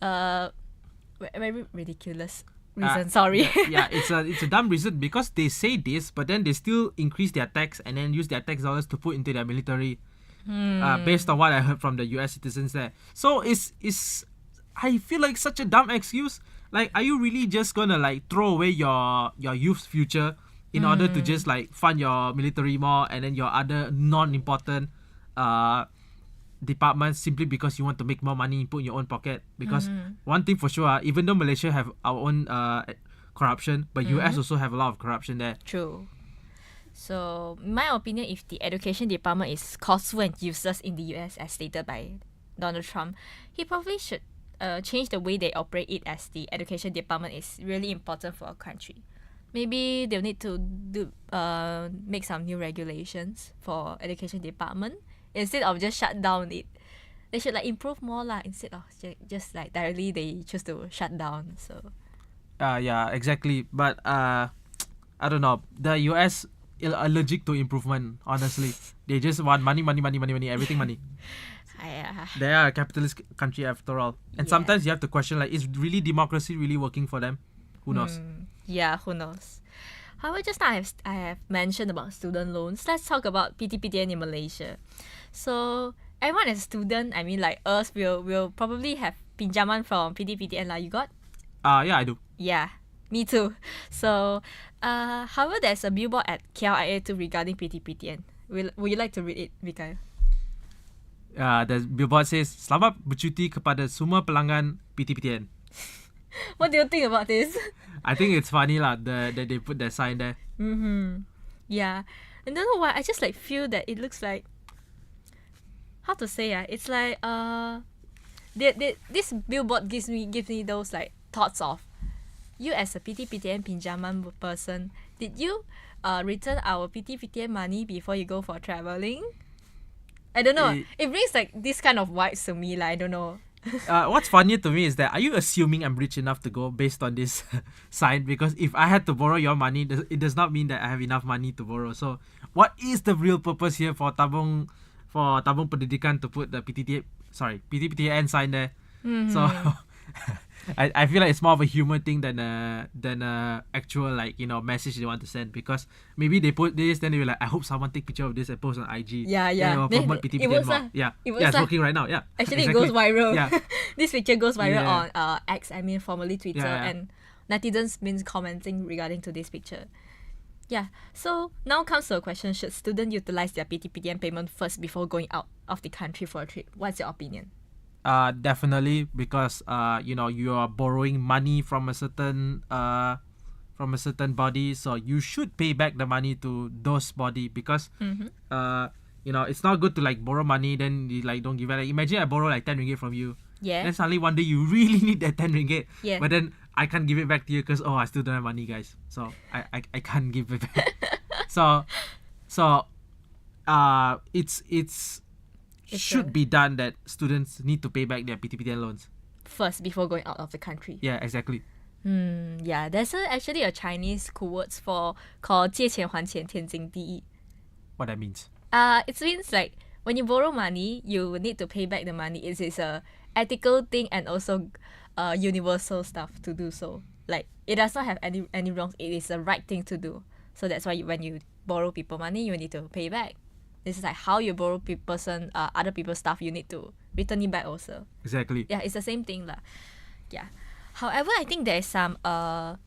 very ridiculous reason. Sorry. Yeah, it's a dumb reason, because they say this, but then they still increase their tax and then use their tax dollars to put into their military. Based on what I heard from the US citizens there. So it's I feel like such a dumb excuse. Are you really just gonna throw away your youth's future in order to just fund your military more and then your other non-important departments simply because you want to make more money and put in your own pocket? Because one thing for sure, even though Malaysia have our own corruption, but US also have a lot of corruption there. True. So in my opinion, if the education department is costful and useless in the US as stated by Donald Trump, he probably should change the way they operate it, as the education department is really important for a country. Maybe they'll need to make some new regulations for education department instead of just shut down it. They should improve more instead of just directly they choose to shut down. So yeah, exactly. But I don't know, the US allergic to improvement. Honestly, they just want money, everything money. They are a capitalist country after all, and sometimes you have to question like, is really democracy really working for them? Who knows? Yeah, who knows? However, just now I have mentioned about student loans. Let's talk about PTPTN in Malaysia. So everyone as a student, I mean like us, will probably have pinjaman from PTPTN lah. You got? Yeah, I do. Yeah, me too. So, however, there's a billboard at KLIA too regarding PTPTN. Would you like to read it, Mikael? The billboard says, "Selamat bercuti kepada semua pelanggan PTPTN." What do you think about this? I think it's funny lah that they put that sign there. Yeah, and don't know why. I just like feel that it looks like, how to say it's like this billboard gives me those like thoughts of, you as a PTPTN pinjaman person, did you return our PTPTN money before you go for traveling? I don't know. It brings like this kind of vibes to me. Like I don't know. What's funny to me is that, are you assuming I'm rich enough to go based on this sign? Because if I had to borrow your money, it does not mean that I have enough money to borrow. So what is the real purpose here for Tabung Pendidikan to put the PTPTN sign there? So I feel like it's more of a humor thing than a actual like message they want to send, because maybe they put this, then they were like, I hope someone take picture of this and post on IG. Yeah. Promote PTPTN more. It's working right now. Yeah. Actually, exactly. It goes viral. Yeah. This picture goes viral on X, I mean formerly Twitter, Yeah. and netizens been commenting regarding to this picture. Yeah. So now comes to a question: should students utilize their PTPTN payment first before going out of the country for a trip? What's your opinion? Definitely, because you are borrowing money from a certain body, so you should pay back the money to those body, because it's not good to like borrow money then you like don't give it. Like, imagine I borrow like 10 ringgit from you, then suddenly one day you really need that 10 ringgit, but then I can't give it back to you because I still don't have money, guys, so I can't give it back. so it's should be done that students need to pay back their PTPTN loans first before going out of the country. Yeah, exactly. Yeah, there's actually a Chinese quotes called 借钱还钱天经地义. What that means? It means like when you borrow money, you need to pay back the money. It is a ethical thing and also universal stuff to do so. Like it does not have any wrongs. It is the right thing to do. So that's why when you borrow people money, you need to pay back. This is like how you borrow other people's stuff. You need to return it back also. Exactly. Yeah, it's the same thing lah. Yeah. However, I think there's some there's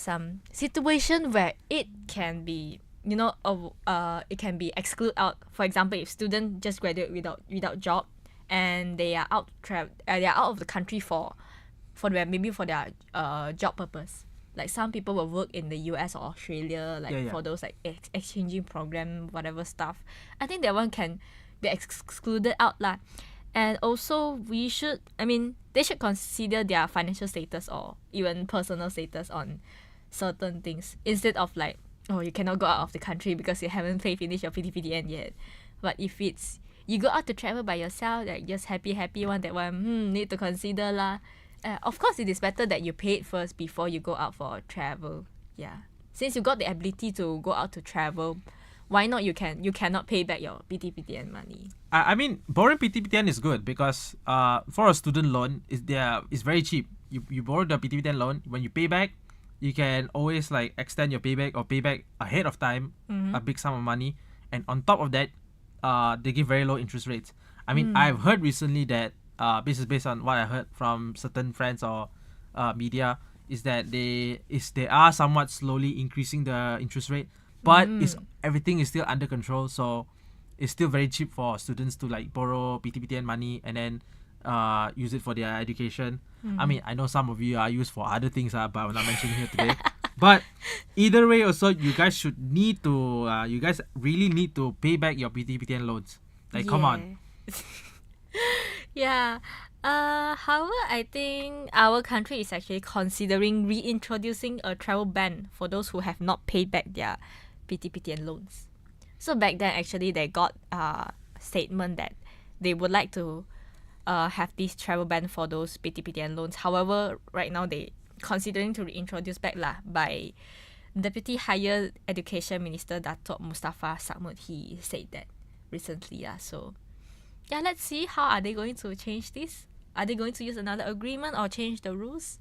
some situation where it can be it can be excluded out. For example, if students just graduate without job and they are out of the country for their job purpose. Like some people will work in the US or Australia, for those like exchanging program, whatever stuff. I think that one can be excluded out lah. And also they should consider their financial status or even personal status on certain things, instead of like, you cannot go out of the country because you haven't finished your PTPTN yet. But if it's you go out to travel by yourself, like just happy one, that one need to consider lah. Of course, it is better that you pay it first before you go out for travel. Yeah, since you got the ability to go out to travel, why not you cannot pay back your PTPTN money? I mean, borrowing PTPTN is good because for a student loan, it's very cheap. You borrow the PTPTN loan, when you pay back, you can always like extend your payback or pay back ahead of time, a big sum of money, and on top of that, they give very low interest rates. I mean, I've heard recently that this is based on what I heard from certain friends or media, is that they are somewhat slowly increasing the interest rate, but everything is still under control, so it's still very cheap for students to like borrow PTPTN money and then use it for their education. I mean, I know some of you are used for other things, but I'm not mentioning here today. But either way, also you guys really need to pay back your PTPTN loans. Like, come on. Yeah. However, I think our country is actually considering reintroducing a travel ban for those who have not paid back their PTPTN loans. So back then, actually, they got a statement that they would like to have this travel ban for those PTPTN loans. However, right now they considering to reintroduce back lah by Deputy Higher Education Minister Datuk Mustafa Samud, he said that recently. So yeah, let's see how are they going to change this. Are they going to use another agreement or change the rules?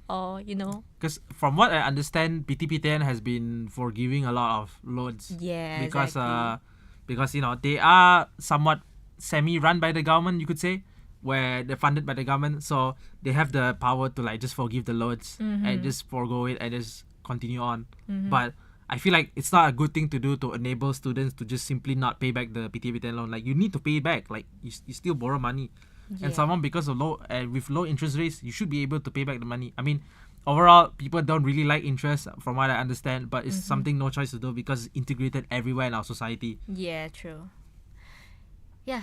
Or, Because from what I understand, PTPTN has been forgiving a lot of loans. Yeah, because exactly. because they are somewhat semi-run by the government, you could say, where they're funded by the government, so they have the power to like just forgive the loans and just forgo it and just continue on. But I feel like it's not a good thing to do to enable students to just simply not pay back the PTPTN loan. Like, you need to pay it back. Like, you still borrow money. And someone, because of with low interest rates, you should be able to pay back the money. I mean, overall, people don't really like interest, from what I understand, but it's something no choice to do because it's integrated everywhere in our society. Yeah, true. Yeah.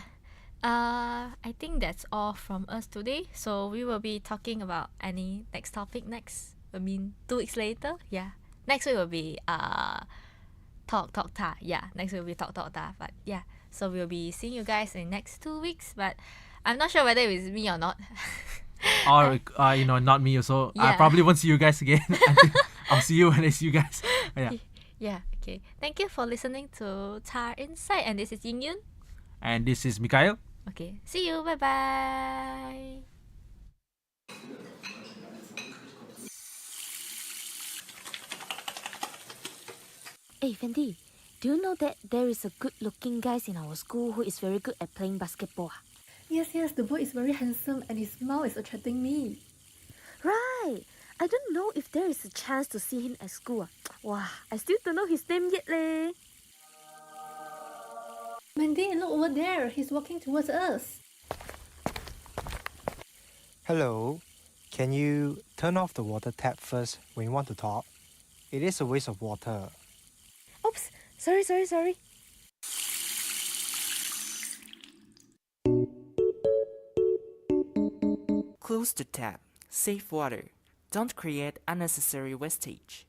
I think that's all from us today. So we will be talking about any next topic next. 2 weeks later. Yeah. Next week will be talk ta. Yeah. Next week will be talk ta. But yeah. So we'll be seeing you guys in next 2 weeks. But I'm not sure whether it's me or not. Or not me. So I probably won't see you guys again. I think I'll see you when I see you guys. Yeah. Yeah. Okay. Thank you for listening to Tar Insight. And this is Ying Yun. And this is Mikhail. Okay. See you. Bye bye. Hey Fendi, do you know that there is a good-looking guy in our school who is very good at playing basketball? Yes, the boy is very handsome and his smile is attracting me. Right. I don't know if there is a chance to see him at school. Wow, I still don't know his name yet leh. Mandy, look over there. He's walking towards us. Hello. Can you turn off the water tap first when you want to talk? It is a waste of water. Oops. Sorry. Close the tap. Save water. Don't create unnecessary wastage.